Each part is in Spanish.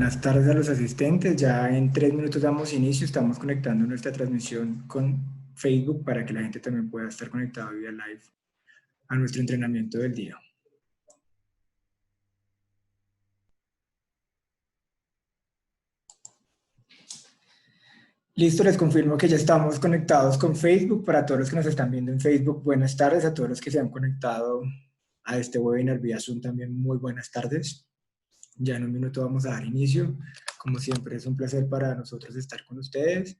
Buenas tardes a los asistentes. Ya en 3 minutos damos inicio. Estamos conectando nuestra transmisión con Facebook para que la gente también pueda estar conectada vía live a nuestro entrenamiento del día. Listo, les confirmo que ya estamos conectados con Facebook. Para todos los que nos están viendo en Facebook, buenas tardes. A todos los que se han conectado a este webinar vía Zoom también muy buenas tardes. Ya en un minuto vamos a dar inicio. Como siempre es un placer para nosotros estar con ustedes.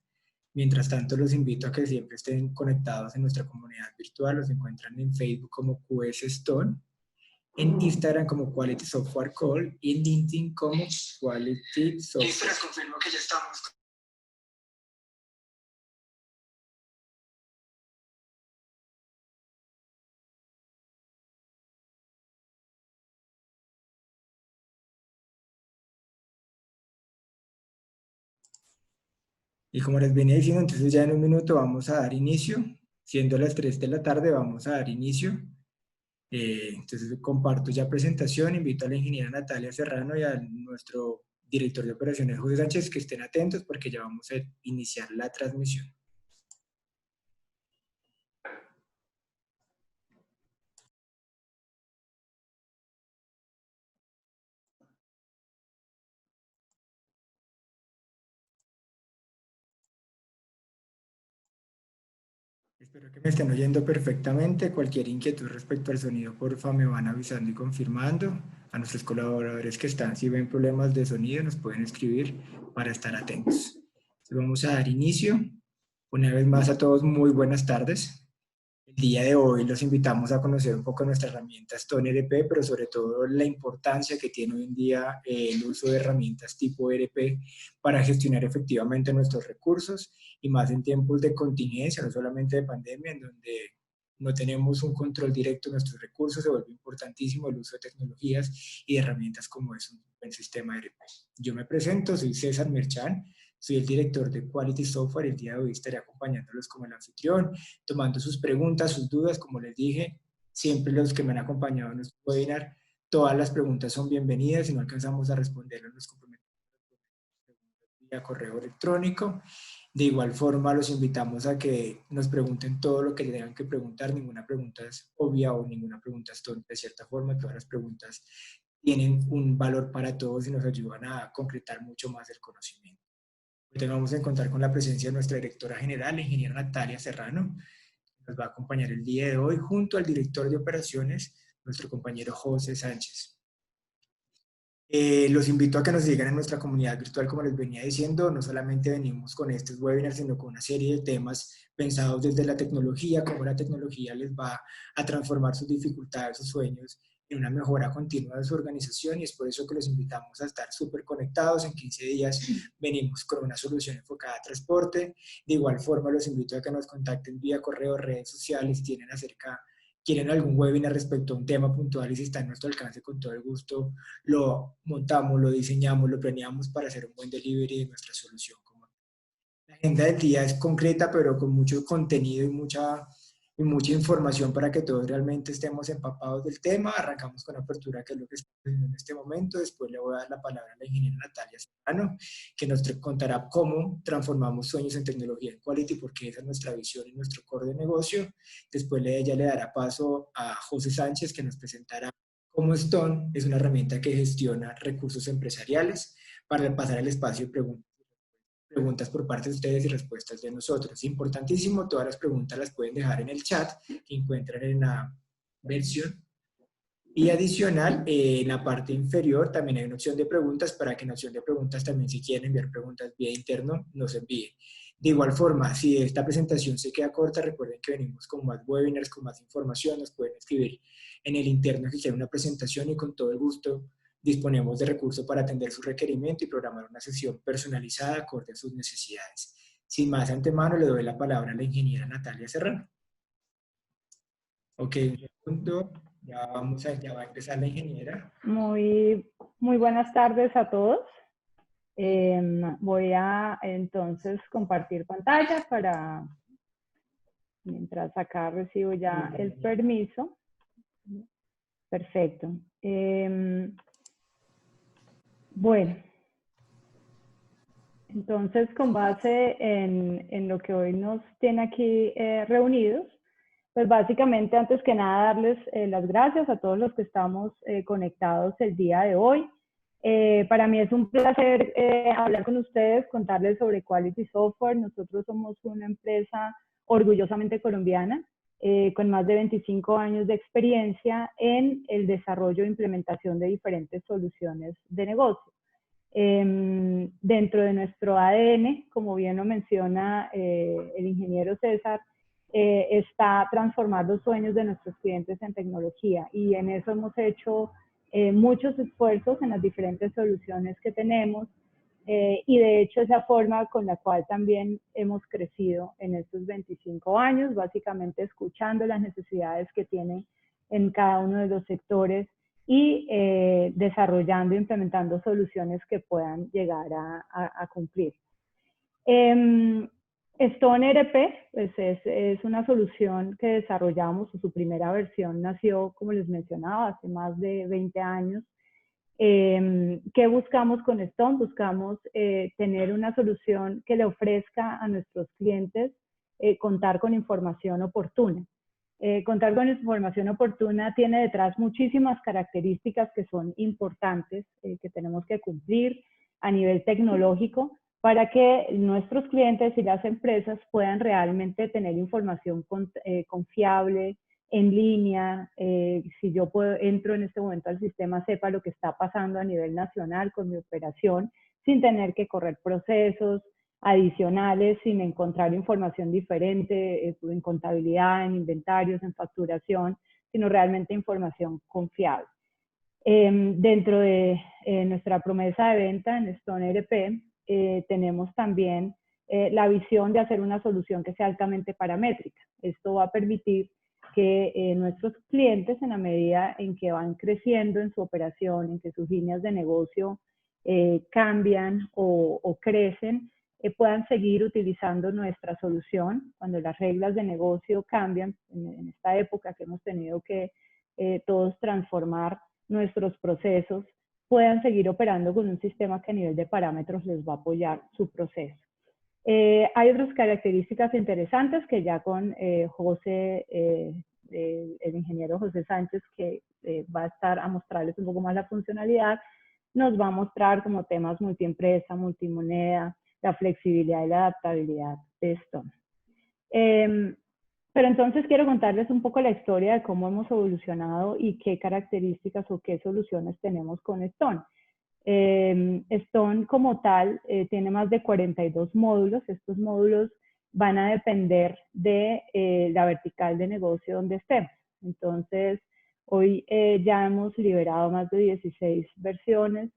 Mientras tanto, los invito a que siempre estén conectados en nuestra comunidad virtual. Los encuentran en Facebook como QS Stone, en Instagram como Quality Software Call y en LinkedIn como Quality Software. Listo, les confirmo que ya estamos. Y como les venía diciendo, entonces ya en un minuto vamos a dar inicio. Siendo las 3 de la tarde, vamos a dar inicio. Entonces comparto ya presentación, invito a la ingeniera Natalia Serrano y a nuestro director de operaciones José Sánchez que estén atentos porque ya vamos a iniciar la transmisión. Espero que me estén oyendo perfectamente. Cualquier inquietud respecto al sonido, porfa, me van avisando y confirmando. A nuestros colaboradores que están, si ven problemas de sonido, nos pueden escribir para estar atentos. Entonces vamos a dar inicio. Una vez más a todos, muy buenas tardes. El día de hoy los invitamos a conocer un poco nuestra herramienta Stone ERP, pero sobre todo la importancia que tiene hoy en día el uso de herramientas tipo ERP para gestionar efectivamente nuestros recursos y más en tiempos de contingencia, no solamente de pandemia, en donde no tenemos un control directo de nuestros recursos, se vuelve importantísimo el uso de tecnologías y de herramientas como es un buen sistema ERP. Yo me presento, soy César Merchán, soy el director de Quality Software y el día de hoy estaré acompañándolos como el anfitrión, tomando sus preguntas, sus dudas, como les dije, siempre los que me han acompañado en nuestro webinar, todas las preguntas son bienvenidas, si no alcanzamos a responderlas, nos comprometemos vía correo electrónico. De igual forma, los invitamos a que nos pregunten todo lo que tengan que preguntar, ninguna pregunta es obvia o ninguna pregunta es tonta, de cierta forma, todas las preguntas tienen un valor para todos y nos ayudan a concretar mucho más el conocimiento. Hoy vamos a encontrar con la presencia de nuestra directora general, la ingeniera Natalia Serrano, que nos va a acompañar el día de hoy junto al director de operaciones, nuestro compañero José Sánchez. Los invito a que nos sigan en nuestra comunidad virtual, como les venía diciendo, no solamente venimos con estos webinars, sino con una serie de temas pensados desde la tecnología, cómo la tecnología les va a transformar sus dificultades, sus sueños, en una mejora continua de su organización, y es por eso que los invitamos a estar súper conectados. En 15 días venimos con una solución enfocada a transporte. De igual forma, los invito a que nos contacten vía correo, redes sociales, si quieren algún webinar respecto a un tema puntual y si está a nuestro alcance, con todo el gusto lo montamos, lo diseñamos, lo planeamos para hacer un buen delivery de nuestra solución. La agenda del día es concreta, pero con mucho contenido y mucha información para que todos realmente estemos empapados del tema. Arrancamos con apertura, que es lo que estamos haciendo en este momento. Después le voy a dar la palabra a la ingeniera Natalia Serrano, que nos contará cómo transformamos sueños en tecnología en Quality, porque esa es nuestra visión y nuestro core de negocio. Después ella le dará paso a José Sánchez, que nos presentará cómo Stone es una herramienta que gestiona recursos empresariales, para pasar al espacio de preguntas por parte de ustedes y respuestas de nosotros. Importantísimo, todas las preguntas las pueden dejar en el chat que encuentran en la versión. Y adicional, en la parte inferior también hay una opción de preguntas, para que en la opción de preguntas también, si quieren enviar preguntas vía interno, nos envíen. De igual forma, si esta presentación se queda corta, recuerden que venimos con más webinars, con más información, nos pueden escribir en el interno si quieren una presentación y con todo el gusto disponemos de recursos para atender su requerimiento y programar una sesión personalizada acorde a sus necesidades. Sin más antemano, le doy la palabra a la ingeniera Natalia Serrano. Ok, un segundo, ya va a empezar la ingeniera. Muy buenas tardes a todos. Voy a entonces compartir pantalla para, mientras acá recibo ya el permiso. Perfecto. Bueno, Entonces, con base en lo que hoy nos tiene aquí reunidos, pues básicamente, antes que nada, darles las gracias a todos los que estamos conectados el día de hoy. Para mí es un placer hablar con ustedes, contarles sobre Quality Software. Nosotros somos una empresa orgullosamente colombiana, con más de 25 años de experiencia en el desarrollo e implementación de diferentes soluciones de negocio. Dentro de nuestro ADN, como bien lo menciona el ingeniero César, está transformar los sueños de nuestros clientes en tecnología, y en eso hemos hecho muchos esfuerzos en las diferentes soluciones que tenemos, y de hecho esa forma con la cual también hemos crecido en estos 25 años, básicamente escuchando las necesidades que tienen en cada uno de los sectores y desarrollando e implementando soluciones que puedan llegar a cumplir. Stone ERP pues es una solución que desarrollamos, su primera versión nació, como les mencionaba, hace más de 20 años. ¿Qué buscamos con Stone? Buscamos tener una solución que le ofrezca a nuestros clientes contar con información oportuna. Contar con información oportuna tiene detrás muchísimas características que son importantes, que tenemos que cumplir a nivel tecnológico para que nuestros clientes y las empresas puedan realmente tener información confiable, en línea. Si yo entro en este momento al sistema, sepa lo que está pasando a nivel nacional con mi operación, sin tener que correr procesos adicionales, sin encontrar información diferente en contabilidad, en inventarios, en facturación, sino realmente información confiable. Dentro de nuestra promesa de venta en Stone ERP, tenemos también la visión de hacer una solución que sea altamente paramétrica. Esto va a permitir que nuestros clientes, en la medida en que van creciendo en su operación, en que sus líneas de negocio cambian o crecen, puedan seguir utilizando nuestra solución cuando las reglas de negocio cambian. En esta época que hemos tenido que todos transformar nuestros procesos, puedan seguir operando con un sistema que a nivel de parámetros les va a apoyar su proceso. Hay otras características interesantes que ya con José, el ingeniero José Sánchez, que va a estar a mostrarles un poco más la funcionalidad, nos va a mostrar como temas multiempresa, multimoneda, la flexibilidad y la adaptabilidad de Stone. Pero entonces quiero contarles un poco la historia de cómo hemos evolucionado y qué características o qué soluciones tenemos con Stone. Stone como tal tiene más de 42 módulos. Estos módulos van a depender de la vertical de negocio donde estemos. Entonces, hoy ya hemos liberado más de 16 versiones.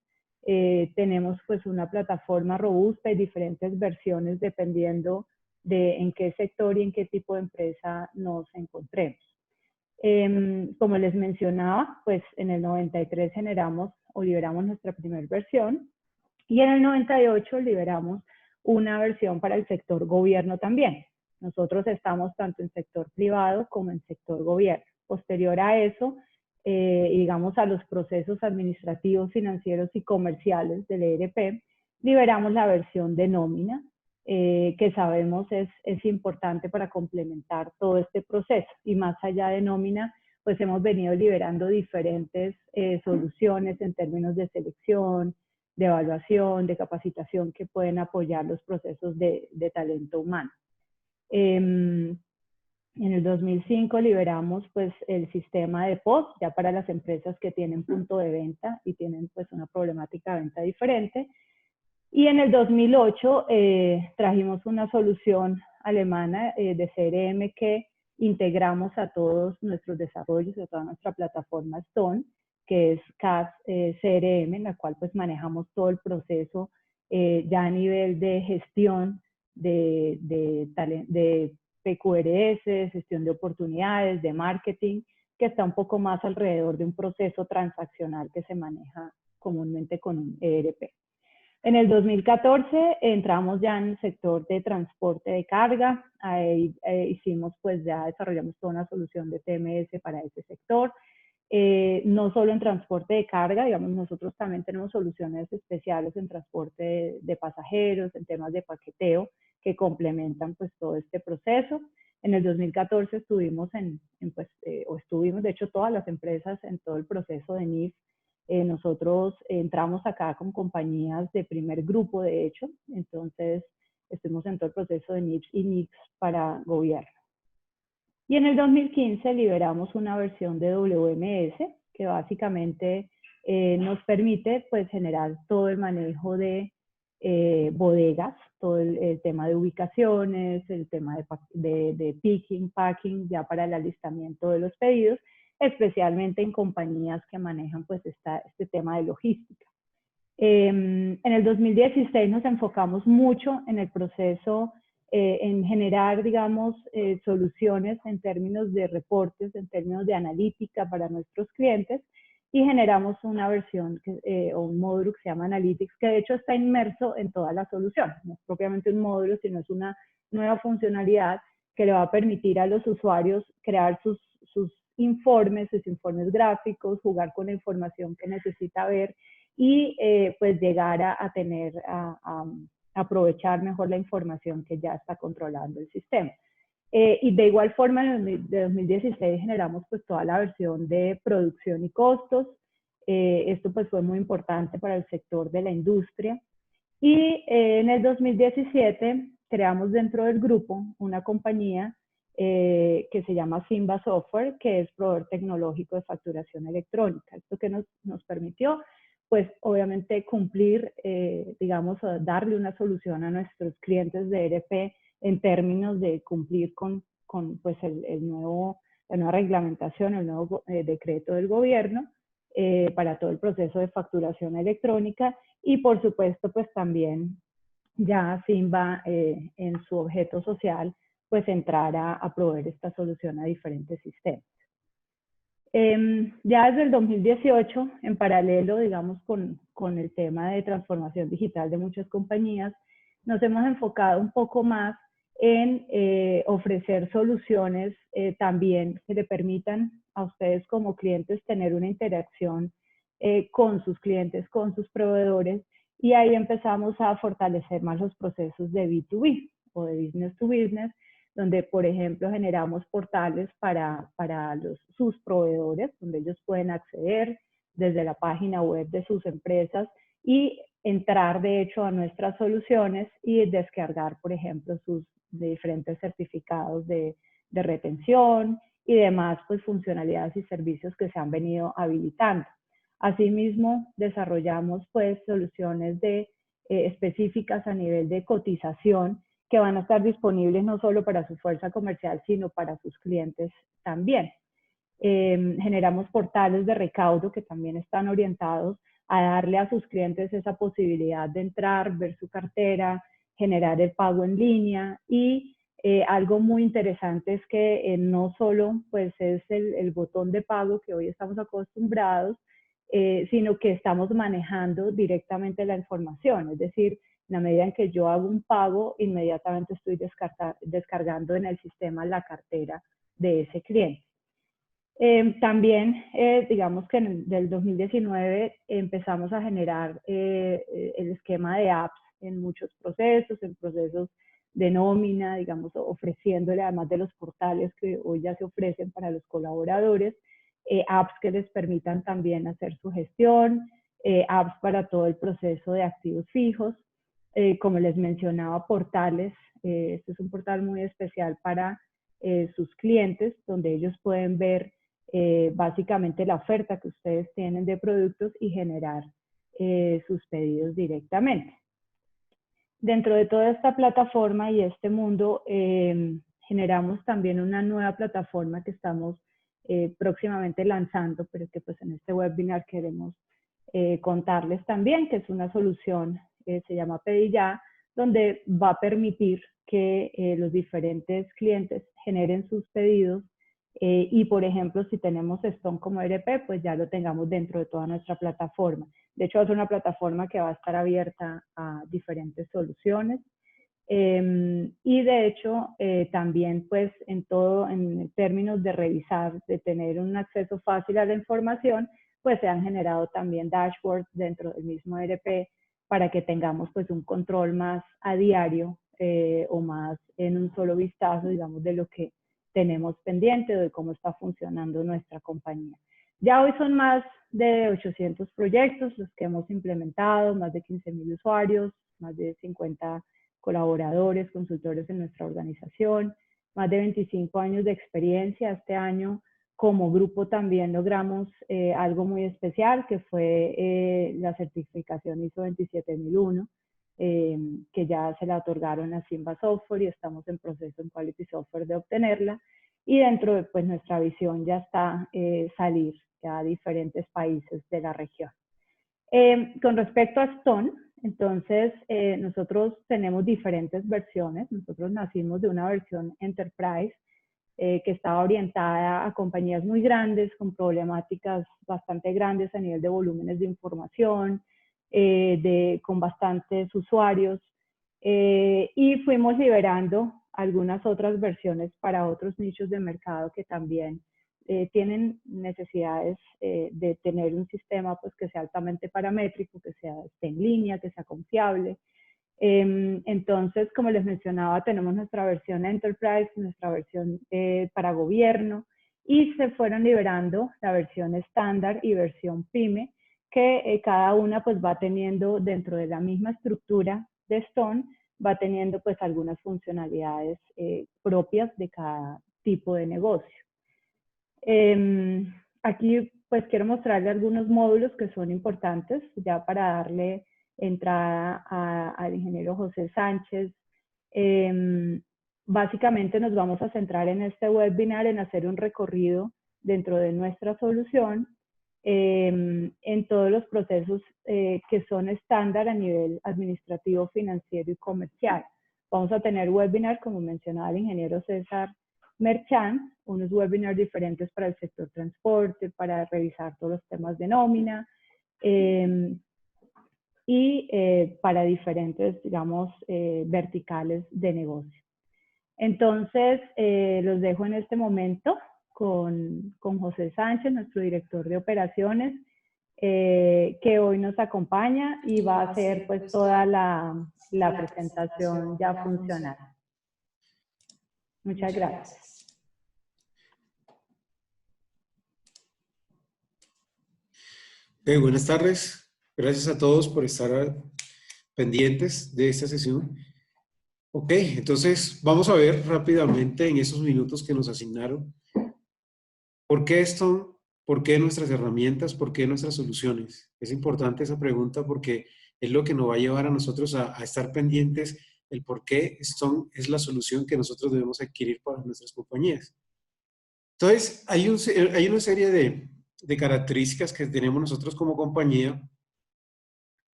Tenemos pues una plataforma robusta y diferentes versiones dependiendo de en qué sector y en qué tipo de empresa nos encontremos. Como les mencionaba, pues en el 93 generamos o liberamos nuestra primera versión, y en el 98 liberamos una versión para el sector gobierno también. Nosotros estamos tanto en sector privado como en sector gobierno. Posterior a eso, digamos a los procesos administrativos, financieros y comerciales del ERP, liberamos la versión de nómina, que sabemos es importante para complementar todo este proceso. Y más allá de nómina, pues hemos venido liberando diferentes soluciones en términos de selección, de evaluación, de capacitación, que pueden apoyar los procesos de talento humano. En el 2005 liberamos pues el sistema de POS, ya para las empresas que tienen punto de venta y tienen pues una problemática de venta diferente. Y en el 2008 trajimos una solución alemana de CRM que integramos a todos nuestros desarrollos, a toda nuestra plataforma Stone, que es CAS CRM, en la cual pues manejamos todo el proceso ya a nivel de gestión de PQRS, gestión de oportunidades, de marketing, que está un poco más alrededor de un proceso transaccional que se maneja comúnmente con un ERP. En el 2014 entramos ya en el sector de transporte de carga. Ahí hicimos, pues ya desarrollamos toda una solución de TMS para ese sector. no solo en transporte de carga, digamos, nosotros también tenemos soluciones especiales en transporte de pasajeros, en temas de paqueteo, que complementan pues todo este proceso. En el 2014 estuvimos estuvimos, de hecho, todas las empresas en todo el proceso de NIF. Nosotros entramos acá con compañías de primer grupo, de hecho, entonces estuvimos en todo el proceso de NIPS y NICS para gobierno. Y en el 2015 liberamos una versión de WMS que básicamente nos permite pues generar todo el manejo de bodegas, todo el tema de ubicaciones, el tema de picking, packing, ya para el alistamiento de los pedidos, especialmente en compañías que manejan pues este tema de logística. En el 2016 nos enfocamos mucho en el proceso, en generar, digamos, soluciones en términos de reportes, en términos de analítica para nuestros clientes, y generamos una versión o un módulo que se llama Analytics, que de hecho está inmerso en toda la solución. No es propiamente un módulo, sino es una nueva funcionalidad que le va a permitir a los usuarios crear sus informes, sus informes gráficos, jugar con la información que necesita ver y pues llegar a tener, a aprovechar mejor la información que ya está controlando el sistema. Y de igual forma, en el de 2016 generamos pues toda la versión de producción y costos. Esto pues fue muy importante para el sector de la industria. Y en el 2017 creamos dentro del grupo una compañía que se llama Simba Software, que es proveedor tecnológico de facturación electrónica. Esto que nos permitió, pues obviamente cumplir, digamos, darle una solución a nuestros clientes de ERP en términos de cumplir con pues la nueva reglamentación, el nuevo decreto del gobierno para todo el proceso de facturación electrónica, y por supuesto pues también ya Simba en su objeto social pues entrar a proveer esta solución a diferentes sistemas. Ya desde el 2018, en paralelo, digamos, con el tema de transformación digital de muchas compañías, nos hemos enfocado un poco más en ofrecer soluciones también que le permitan a ustedes como clientes tener una interacción con sus clientes, con sus proveedores, y ahí empezamos a fortalecer más los procesos de B2B o de business to business, donde, por ejemplo, generamos portales para sus proveedores, donde ellos pueden acceder desde la página web de sus empresas y entrar, de hecho, a nuestras soluciones y descargar, por ejemplo, sus diferentes certificados de retención y demás pues, funcionalidades y servicios que se han venido habilitando. Asimismo, desarrollamos pues, soluciones específicas a nivel de cotización, que van a estar disponibles no solo para su fuerza comercial, sino para sus clientes también. Generamos portales de recaudo que también están orientados a darle a sus clientes esa posibilidad de entrar, ver su cartera, generar el pago en línea, y algo muy interesante es que no solo pues, es el botón de pago que hoy estamos acostumbrados, sino que estamos manejando directamente la información, es decir, en la medida en que yo hago un pago, inmediatamente estoy descargando en el sistema la cartera de ese cliente. También, digamos que del 2019 empezamos a generar el esquema de apps en muchos procesos, en procesos de nómina, digamos, ofreciéndole, además de los portales que hoy ya se ofrecen para los colaboradores, apps que les permitan también hacer su gestión, apps para todo el proceso de activos fijos. Como les mencionaba, portales. Este es un portal muy especial para sus clientes, donde ellos pueden ver básicamente la oferta que ustedes tienen de productos y generar sus pedidos directamente. Dentro de toda esta plataforma y este mundo, generamos también una nueva plataforma que estamos próximamente lanzando, pero que pues en este webinar queremos contarles también, que es una solución, se llama Pedilla, donde va a permitir que los diferentes clientes generen sus pedidos y, por ejemplo, si tenemos Stone como ERP, pues ya lo tengamos dentro de toda nuestra plataforma. De hecho, es una plataforma que va a estar abierta a diferentes soluciones. Y de hecho, también pues en términos de revisar, de tener un acceso fácil a la información, pues se han generado también dashboards dentro del mismo ERP para que tengamos pues un control más a diario o más en un solo vistazo, digamos, de lo que tenemos pendiente, de cómo está funcionando nuestra compañía. Ya hoy son más de 800 proyectos los que hemos implementado, más de 15,000 usuarios, más de 50 colaboradores, consultores en nuestra organización, más de 25 años de experiencia. Este año como grupo también logramos algo muy especial, que fue la certificación ISO 27001, que ya se la otorgaron a Simba Software y estamos en proceso en Quality Software de obtenerla. Y dentro de pues, nuestra visión ya está salir ya a diferentes países de la región. Con respecto a Stone, entonces nosotros tenemos diferentes versiones. Nosotros nacimos de una versión Enterprise que estaba orientada a compañías muy grandes con problemáticas bastante grandes a nivel de volúmenes de información, con bastantes usuarios, y fuimos liberando algunas otras versiones para otros nichos de mercado que también tienen necesidades de tener un sistema pues, que sea altamente paramétrico, que esté en línea, que sea confiable. Entonces, como les mencionaba, tenemos nuestra versión Enterprise, nuestra versión para gobierno, y se fueron liberando la versión estándar y versión PYME, que cada una pues va teniendo dentro de la misma estructura de Stone, va teniendo pues algunas funcionalidades propias de cada tipo de negocio. Aquí pues quiero mostrarle algunos módulos que son importantes ya para darle entrada al ingeniero José Sánchez. Básicamente nos vamos a centrar en este webinar en hacer un recorrido dentro de nuestra solución en todos los procesos que son estándar a nivel administrativo, financiero y comercial. Vamos a tener webinar, como mencionaba el ingeniero César Merchant, unos webinars diferentes para el sector transporte, para revisar todos los temas de nómina y para diferentes, digamos, verticales de negocio. Entonces, los dejo en este momento con José Sánchez, nuestro director de operaciones, que hoy nos acompaña y va a hacer pues toda la presentación ya funcional. Muchas gracias. Buenas tardes. Gracias a todos por estar pendientes de esta sesión. Ok, entonces vamos a ver rápidamente en esos minutos que nos asignaron ¿por qué Stone? ¿Por qué nuestras herramientas? ¿Por qué nuestras soluciones? Es importante esa pregunta porque es lo que nos va a llevar a nosotros a estar pendientes el por qué Stone es la solución que nosotros debemos adquirir para nuestras compañías. Entonces, hay una serie de características que tenemos nosotros como compañía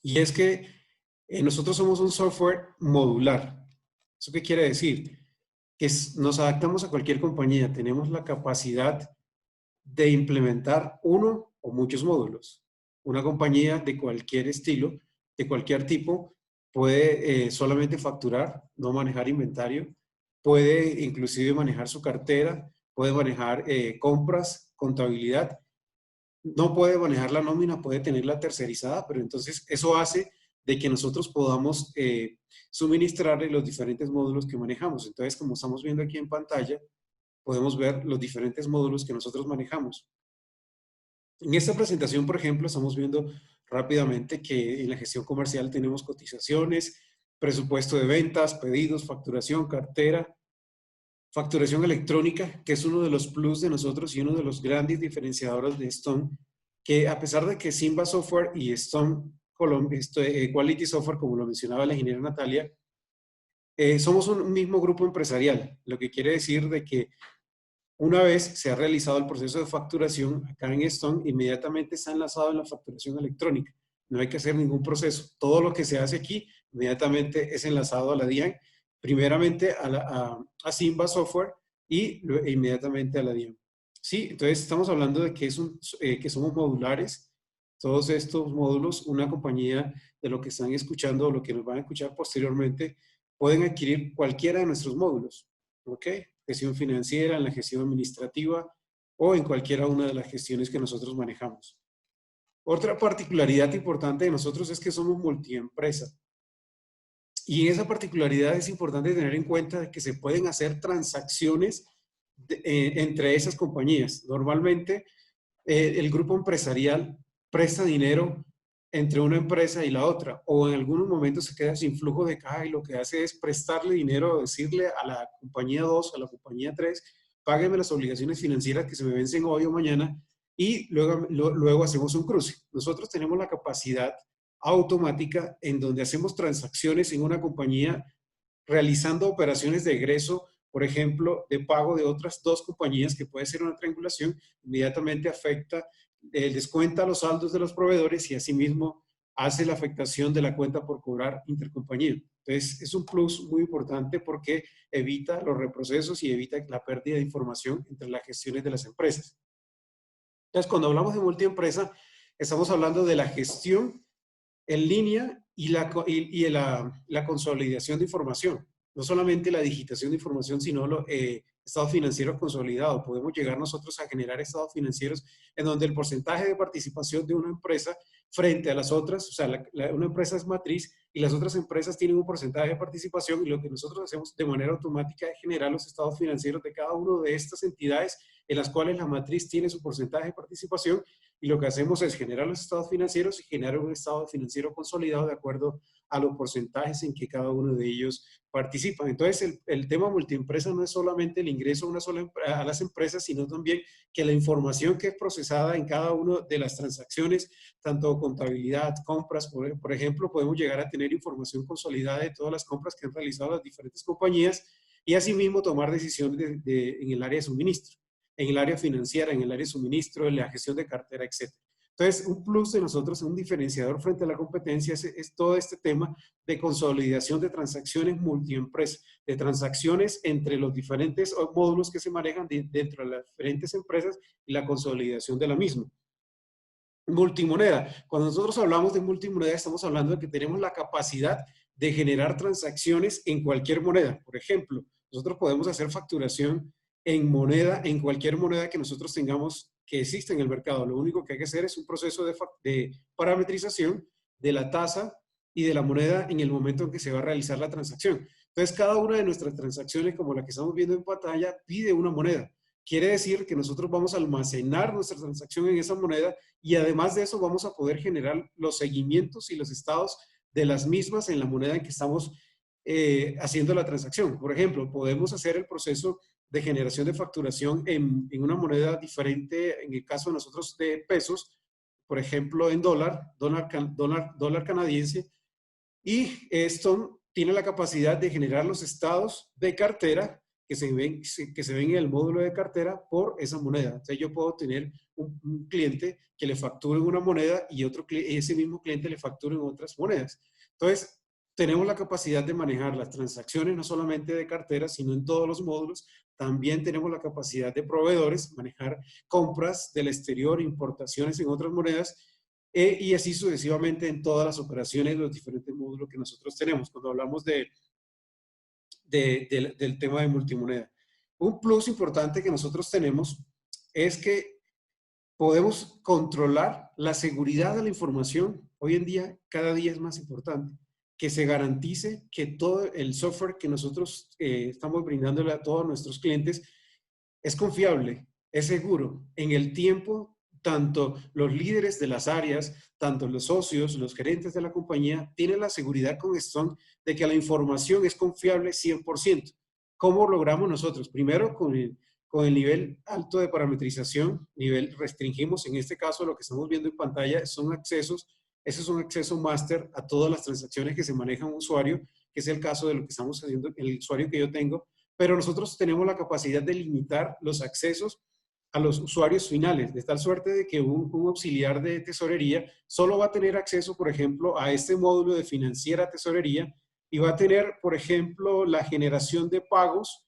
y es que nosotros somos un software modular. ¿Eso qué quiere decir? Que nos adaptamos a cualquier compañía. Tenemos la capacidad de implementar uno o muchos módulos. Una compañía de cualquier estilo, de cualquier tipo, puede solamente facturar, no manejar inventario, puede inclusive manejar su cartera, puede manejar compras, contabilidad, no puede manejar la nómina, puede tenerla tercerizada, pero entonces eso hace de que nosotros podamos suministrarle los diferentes módulos que manejamos. Entonces, como estamos viendo aquí en pantalla, podemos ver los diferentes módulos que nosotros manejamos. En esta presentación, por ejemplo, estamos viendo rápidamente que en la gestión comercial tenemos cotizaciones, presupuesto de ventas, pedidos, facturación, cartera, facturación electrónica, que es uno de los plus de nosotros y uno de los grandes diferenciadores de Stone, que a pesar de que Simba Software y Stone Quality Software, como lo mencionaba la ingeniera Natalia, somos un mismo grupo empresarial, lo que quiere decir de que una vez se ha realizado el proceso de facturación acá en Stone, inmediatamente está enlazado en la facturación electrónica. No hay que hacer ningún proceso. Todo lo que se hace aquí inmediatamente es enlazado a la DIAN, primeramente a Simba Software y inmediatamente a la DIAN. Sí, entonces estamos hablando de que, que somos modulares. Todos estos módulos, una compañía de lo que están escuchando o lo que nos van a escuchar posteriormente, pueden adquirir cualquiera de nuestros módulos, ¿ok? Gestión financiera, en la gestión administrativa o en cualquiera una de las gestiones que nosotros manejamos. Otra particularidad importante de nosotros es que somos multiempresa. Y esa particularidad es importante tener en cuenta de que se pueden hacer transacciones entre esas compañías. Normalmente, el grupo empresarial presta dinero entre una empresa y la otra, o en algunos momentos se queda sin flujo de caja y lo que hace es prestarle dinero, decirle a la compañía 2, a la compañía 3, páguenme las obligaciones financieras que se me vencen hoy o mañana, y luego hacemos un cruce. Nosotros tenemos la capacidad automática en donde hacemos transacciones en una compañía realizando operaciones de egreso, por ejemplo, de pago de otras dos compañías, que puede ser una triangulación, inmediatamente afecta, descuenta los saldos de los proveedores y asimismo hace la afectación de la cuenta por cobrar intercompañía. Entonces, es un plus muy importante porque evita los reprocesos y evita la pérdida de información entre las gestiones de las empresas. Entonces, cuando hablamos de multiempresa, estamos hablando de la gestión en línea y la consolidación de información. No solamente la digitación de información, sino estados financieros consolidados. Podemos llegar nosotros a generar estados financieros en donde el porcentaje de participación de una empresa frente a las otras, o sea, una empresa es matriz y las otras empresas tienen un porcentaje de participación, y lo que nosotros hacemos de manera automática es generar los estados financieros de cada una de estas entidades en las cuales la matriz tiene su porcentaje de participación, y lo que hacemos es generar los estados financieros y generar un estado financiero consolidado de acuerdo a los porcentajes en que cada uno de ellos participa. Entonces, el tema multiempresa no es solamente el ingreso a las empresas, sino también que la información que es procesada en cada una de las transacciones, tanto contabilidad, compras, por ejemplo, podemos llegar a tener información consolidada de todas las compras que han realizado las diferentes compañías, y asimismo tomar decisiones en el área de suministro, en el área financiera, en el área de suministro, en la gestión de cartera, etc. Entonces, un plus de nosotros, un diferenciador frente a la competencia es todo este tema de consolidación de transacciones multiempresa, de transacciones entre los diferentes módulos que se manejan dentro de las diferentes empresas y la consolidación de la misma. Multimoneda. Cuando nosotros hablamos de multimoneda, estamos hablando de que tenemos la capacidad de generar transacciones en cualquier moneda. Por ejemplo, nosotros podemos hacer facturación en moneda, en cualquier moneda que nosotros tengamos que existe en el mercado. Lo único que hay que hacer es un proceso de parametrización de la tasa y de la moneda en el momento en que se va a realizar la transacción. Entonces, cada una de nuestras transacciones, como la que estamos viendo en pantalla, pide una moneda. Quiere decir que nosotros vamos a almacenar nuestra transacción en esa moneda, y además de eso vamos a poder generar los seguimientos y los estados de las mismas en la moneda en que estamos haciendo la transacción. Por ejemplo, podemos hacer el proceso de generación de facturación en una moneda diferente, en el caso de nosotros de pesos, por ejemplo en dólar canadiense, y esto tiene la capacidad de generar los estados de cartera que se ven en el módulo de cartera por esa moneda. Entonces yo puedo tener un cliente que le facture una moneda y ese mismo cliente le facture en otras monedas. Entonces, tenemos la capacidad de manejar las transacciones no solamente de cartera, sino en todos los módulos. También tenemos la capacidad de proveedores, manejar compras del exterior, importaciones en otras monedas, y así sucesivamente en todas las operaciones de los diferentes módulos que nosotros tenemos cuando hablamos del tema de multimoneda. Un plus importante que nosotros tenemos es que podemos controlar la seguridad de la información. Hoy en día, cada día es más importante que se garantice que todo el software que nosotros estamos brindándole a todos nuestros clientes es confiable, es seguro. En el tiempo, tanto los líderes de las áreas, tanto los socios, los gerentes de la compañía, tienen la seguridad con Stone de que la información es confiable 100%. ¿Cómo logramos nosotros? Primero, con el nivel alto de parametrización, restringimos, en este caso lo que estamos viendo en pantalla son accesos. Ese es un acceso máster a todas las transacciones que se maneja un usuario, que es el caso de lo que estamos haciendo, el usuario que yo tengo, pero nosotros tenemos la capacidad de limitar los accesos a los usuarios finales, de tal suerte de que un auxiliar de tesorería solo va a tener acceso, por ejemplo, a este módulo de financiera tesorería, y va a tener, por ejemplo, la generación de pagos.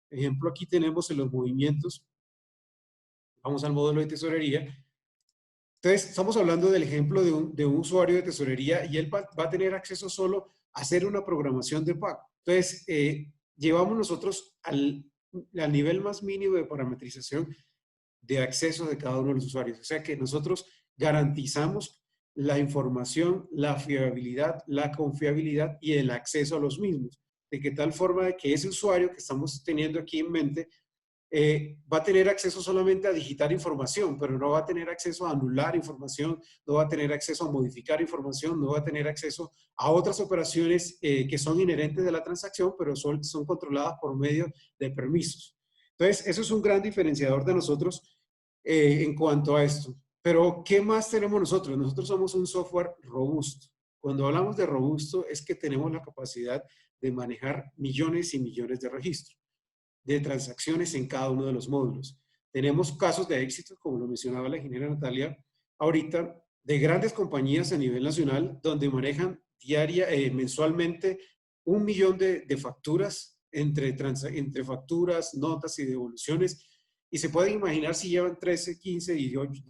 Por ejemplo, aquí tenemos en los movimientos, vamos al módulo de tesorería. Entonces, estamos hablando del ejemplo de un usuario de tesorería, y él va a tener acceso solo a hacer una programación de pago. Entonces, llevamos nosotros al nivel más mínimo de parametrización de acceso de cada uno de los usuarios. O sea que nosotros garantizamos la información, la fiabilidad, la confiabilidad y el acceso a los mismos. De que tal forma de que ese usuario que estamos teniendo aquí en mente va a tener acceso solamente a digitar información, pero no va a tener acceso a anular información, no va a tener acceso a modificar información, no va a tener acceso a otras operaciones que son inherentes de la transacción, pero son controladas por medio de permisos. Entonces, eso es un gran diferenciador de nosotros en cuanto a esto. Pero, ¿qué más tenemos nosotros? Nosotros somos un software robusto. Cuando hablamos de robusto, es que tenemos la capacidad de manejar millones y millones de registros, de transacciones en cada uno de los módulos. Tenemos casos de éxito, como lo mencionaba la ingeniera Natalia, ahorita, de grandes compañías a nivel nacional, donde manejan mensualmente 1 millón de facturas entre facturas, notas y devoluciones. Y se pueden imaginar si llevan 13, 15, 18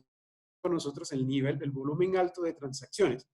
con nosotros el nivel, el volumen alto de transacciones.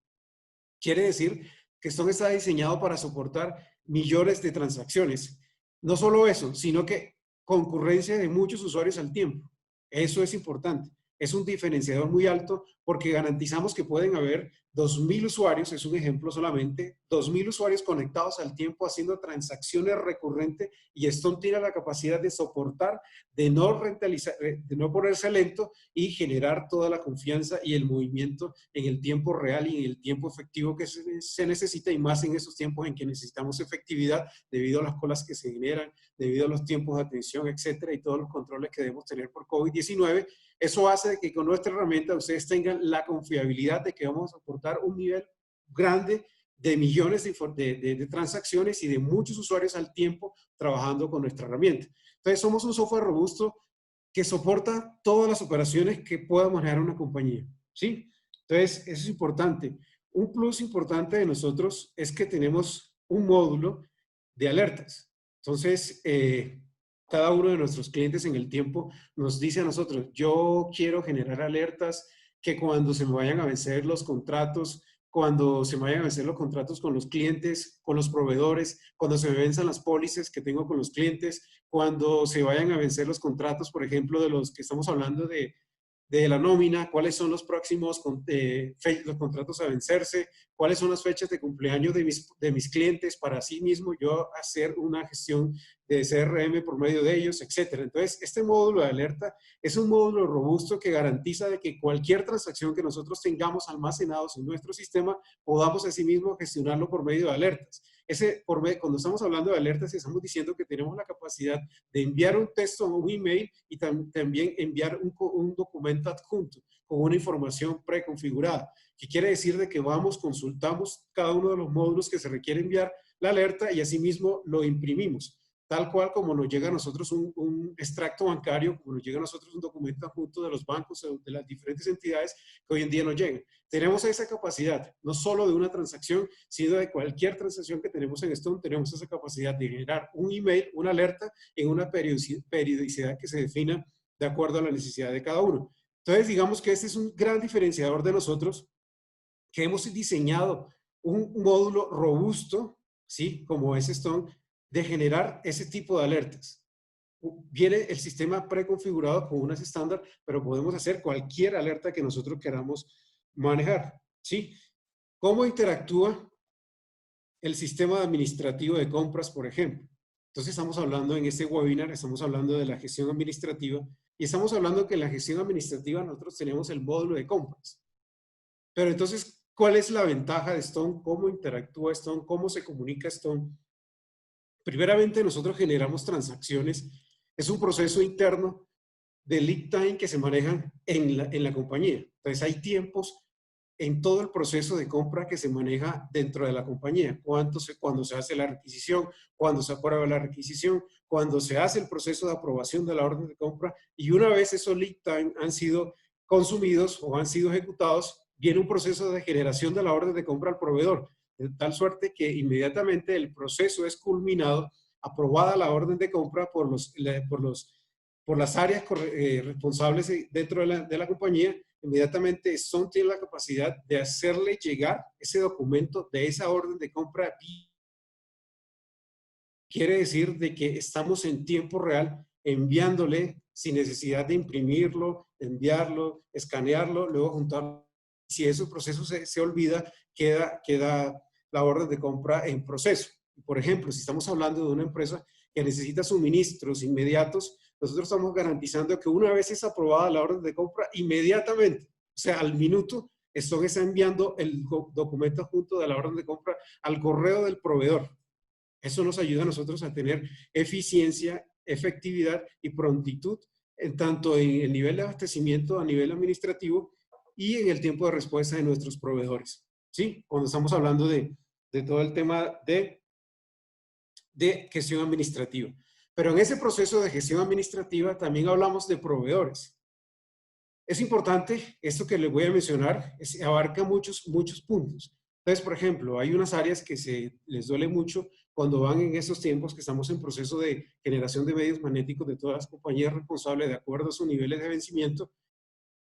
Quiere decir que Stone está diseñado para soportar millones de transacciones. No solo eso, sino que concurrencia de muchos usuarios al tiempo. Eso es importante. Es un diferenciador muy alto porque garantizamos que pueden haber 2.000 usuarios, es un ejemplo solamente, 2.000 usuarios conectados al tiempo haciendo transacciones recurrentes y Stone tiene la capacidad de soportar, de no rentalizar, de no ponerse lento y generar toda la confianza y el movimiento en el tiempo real y en el tiempo efectivo que se necesita, y más en esos tiempos en que necesitamos efectividad debido a las colas que se generan, debido a los tiempos de atención, etcétera, y todos los controles que debemos tener por COVID-19. Eso hace que con nuestra herramienta ustedes tengan la confiabilidad de que vamos a soportar un nivel grande de millones de transacciones y de muchos usuarios al tiempo trabajando con nuestra herramienta. Entonces, somos un software robusto que soporta todas las operaciones que pueda manejar una compañía, ¿sí? Entonces, eso es importante. Un plus importante de nosotros es que tenemos un módulo de alertas. Entonces, cada uno de nuestros clientes en el tiempo nos dice a nosotros, yo quiero generar alertas que cuando se me vayan a vencer los contratos, cuando se me vayan a vencer los contratos con los clientes, con los proveedores, cuando se me venzan las pólizas que tengo con los clientes, cuando se vayan a vencer los contratos, por ejemplo, de los que estamos hablando de la nómina, cuáles son los próximos los contratos a vencerse, cuáles son las fechas de cumpleaños de mis clientes para así mismo yo hacer una gestión de CRM por medio de ellos, etcétera. Entonces, este módulo de alerta es un módulo robusto que garantiza de que cualquier transacción que nosotros tengamos almacenados en nuestro sistema, podamos así mismo gestionarlo por medio de alertas. Cuando estamos hablando de alertas, estamos diciendo que tenemos la capacidad de enviar un texto o un email y también enviar un documento adjunto con una información preconfigurada, que quiere decir de que consultamos cada uno de los módulos que se requiere enviar la alerta y asimismo lo imprimimos, tal cual como nos llega a nosotros un extracto bancario, como nos llega a nosotros un documento adjunto de los bancos o de las diferentes entidades que hoy en día nos llegan. Tenemos esa capacidad, no solo de una transacción, sino de cualquier transacción que tenemos en Stone, tenemos esa capacidad de generar un email, una alerta en una periodicidad que se defina de acuerdo a la necesidad de cada uno. Entonces, digamos que este es un gran diferenciador de nosotros, que hemos diseñado un módulo robusto, ¿sí? Como es Stone, de generar ese tipo de alertas. Viene el sistema preconfigurado con unas estándar, pero podemos hacer cualquier alerta que nosotros queramos manejar, ¿sí? ¿Cómo interactúa el sistema administrativo de compras, por ejemplo? Entonces estamos hablando en este webinar, estamos hablando de la gestión administrativa y estamos hablando que en la gestión administrativa nosotros tenemos el módulo de compras. Pero entonces, ¿cuál es la ventaja de Stone? ¿Cómo interactúa Stone? ¿Cómo se comunica Stone? Primeramente, nosotros generamos transacciones. Es un proceso interno de lead time que se manejan en la compañía. Entonces, hay tiempos en todo el proceso de compra que se maneja dentro de la compañía. Cuando se hace la requisición, cuando se aprueba la requisición, cuando se hace el proceso de aprobación de la orden de compra, y una vez esos lead time han sido consumidos o han sido ejecutados, viene un proceso de generación de la orden de compra al proveedor, de tal suerte que inmediatamente el proceso es culminado, aprobada la orden de compra por las áreas responsables dentro de la compañía. Inmediatamente Stone tiene la capacidad de hacerle llegar ese documento de esa orden de compra quiere decir de que estamos en tiempo real enviándole sin necesidad de imprimirlo, enviarlo, escanearlo, luego juntarlo. Si ese proceso se olvida, queda la orden de compra en proceso. Por ejemplo, si estamos hablando de una empresa que necesita suministros inmediatos, nosotros estamos garantizando que una vez es aprobada la orden de compra, inmediatamente, o sea, al minuto, Stock está enviando el documento junto de la orden de compra al correo del proveedor. Eso nos ayuda a nosotros a tener eficiencia, efectividad y prontitud, tanto en el nivel de abastecimiento a nivel administrativo y en el tiempo de respuesta de nuestros proveedores. ¿Sí? Cuando estamos hablando de todo el tema de gestión administrativa. Pero en ese proceso de gestión administrativa también hablamos de proveedores. Es importante, esto que les voy a mencionar, abarca muchos puntos. Entonces, por ejemplo, hay unas áreas que les duele mucho cuando van en estos tiempos que estamos en proceso de generación de medios magnéticos de todas las compañías responsables de acuerdo a sus niveles de vencimiento.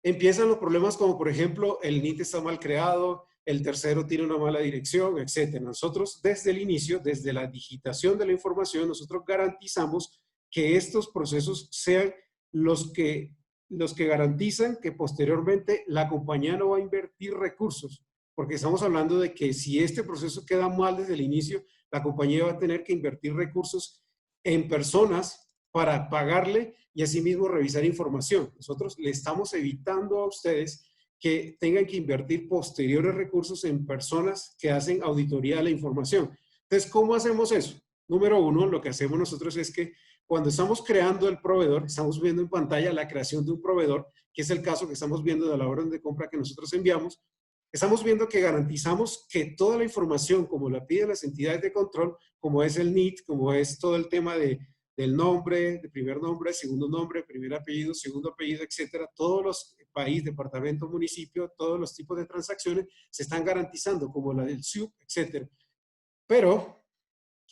Empiezan los problemas como, por ejemplo, el NIT está mal creado, el tercero tiene una mala dirección, etc. Nosotros, desde el inicio, desde la digitación de la información, nosotros garantizamos que estos procesos sean los que garantizan que posteriormente la compañía no va a invertir recursos, porque estamos hablando de que si este proceso queda mal desde el inicio, la compañía va a tener que invertir recursos en personas para pagarle y asimismo revisar información. Nosotros le estamos evitando a ustedes que tengan que invertir posteriores recursos en personas que hacen auditoría de la información. Entonces, ¿cómo hacemos eso? Número uno, lo que hacemos nosotros es que cuando estamos creando el proveedor, estamos viendo en pantalla la creación de un proveedor, que es el caso que estamos viendo de la orden de compra que nosotros enviamos. Estamos viendo que garantizamos que toda la información, como la piden las entidades de control, como es el NIT, como es todo el tema del nombre, de primer nombre, segundo nombre, primer apellido, segundo apellido, etcétera, todos los país, departamento, municipio, todos los tipos de transacciones se están garantizando, como la del SUB, etcétera. Pero,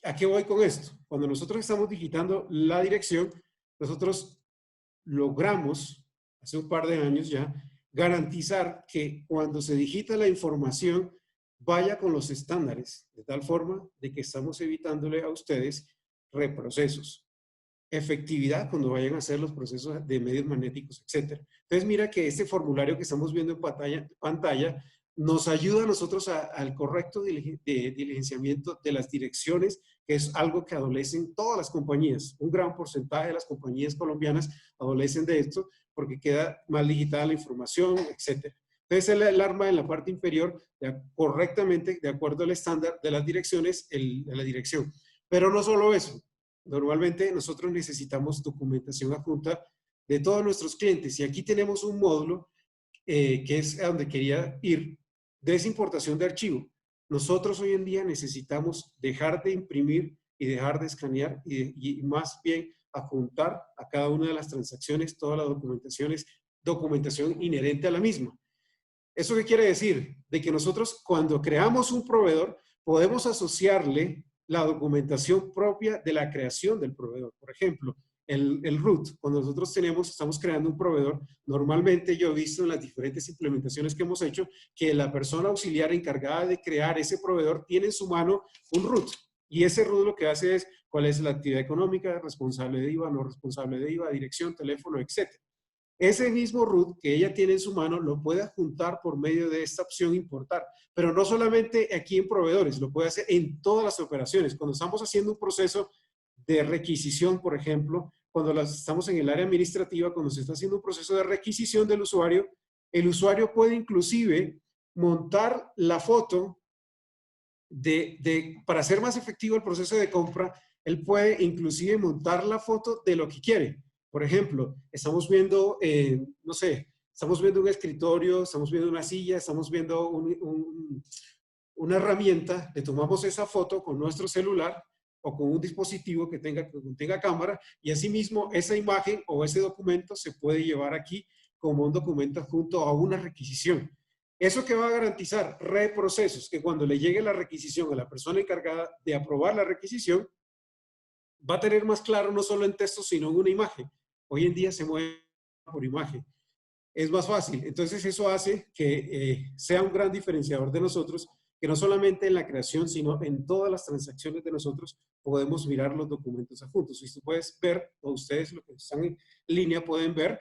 ¿a qué voy con esto? Cuando nosotros estamos digitando la dirección, nosotros logramos, hace un par de años ya, garantizar que cuando se digita la información vaya con los estándares, de tal forma de que estamos evitándole a ustedes reprocesos, efectividad cuando vayan a hacer los procesos de medios magnéticos, etc. Entonces mira que este formulario que estamos viendo en pantalla nos ayuda a nosotros al correcto diligenciamiento de las direcciones, que es algo que adolecen todas las compañías. Un gran porcentaje de las compañías colombianas adolecen de esto porque queda mal digitada la información, etc. Entonces el alarma en la parte inferior correctamente, de acuerdo al estándar de las direcciones, la dirección. Pero no solo eso. Normalmente nosotros necesitamos documentación adjunta de todos nuestros clientes y aquí tenemos un módulo que es a donde quería ir, de esa importación de archivo. Nosotros hoy en día necesitamos dejar de imprimir y dejar de escanear y más bien adjuntar a cada una de las transacciones toda la documentación inherente a la misma. ¿Eso qué quiere decir? De que nosotros cuando creamos un proveedor podemos asociarle la documentación propia de la creación del proveedor. Por ejemplo, el root, cuando nosotros estamos creando un proveedor, normalmente yo he visto en las diferentes implementaciones que hemos hecho que la persona auxiliar encargada de crear ese proveedor tiene en su mano un root. Y ese root lo que hace es cuál es la actividad económica, responsable de IVA, no responsable de IVA, dirección, teléfono, etc. Ese mismo root que ella tiene en su mano lo puede adjuntar por medio de esta opción importar, pero no solamente aquí en proveedores, lo puede hacer en todas las operaciones. Cuando estamos haciendo un proceso de requisición, por ejemplo, cuando estamos en el área administrativa, cuando se está haciendo un proceso de requisición del usuario, el usuario puede inclusive montar la foto para hacer más efectivo el proceso de compra, él puede inclusive montar la foto de lo que quiere. Por ejemplo, estamos viendo, no sé, estamos viendo un escritorio, estamos viendo una silla, estamos viendo una herramienta, le tomamos esa foto con nuestro celular o con un dispositivo que tenga cámara y asimismo esa imagen o ese documento se puede llevar aquí como un documento adjunto a una requisición. ¿Eso qué va a garantizar? Reprocesos, que cuando le llegue la requisición a la persona encargada de aprobar la requisición, va a tener más claro no solo en texto, sino en una imagen. Hoy en día se mueve por imagen. Es más fácil. Entonces eso hace que sea un gran diferenciador de nosotros, que no solamente en la creación, sino en todas las transacciones de nosotros podemos mirar los documentos adjuntos. Y tú puedes ver, o ustedes los que están en línea pueden ver,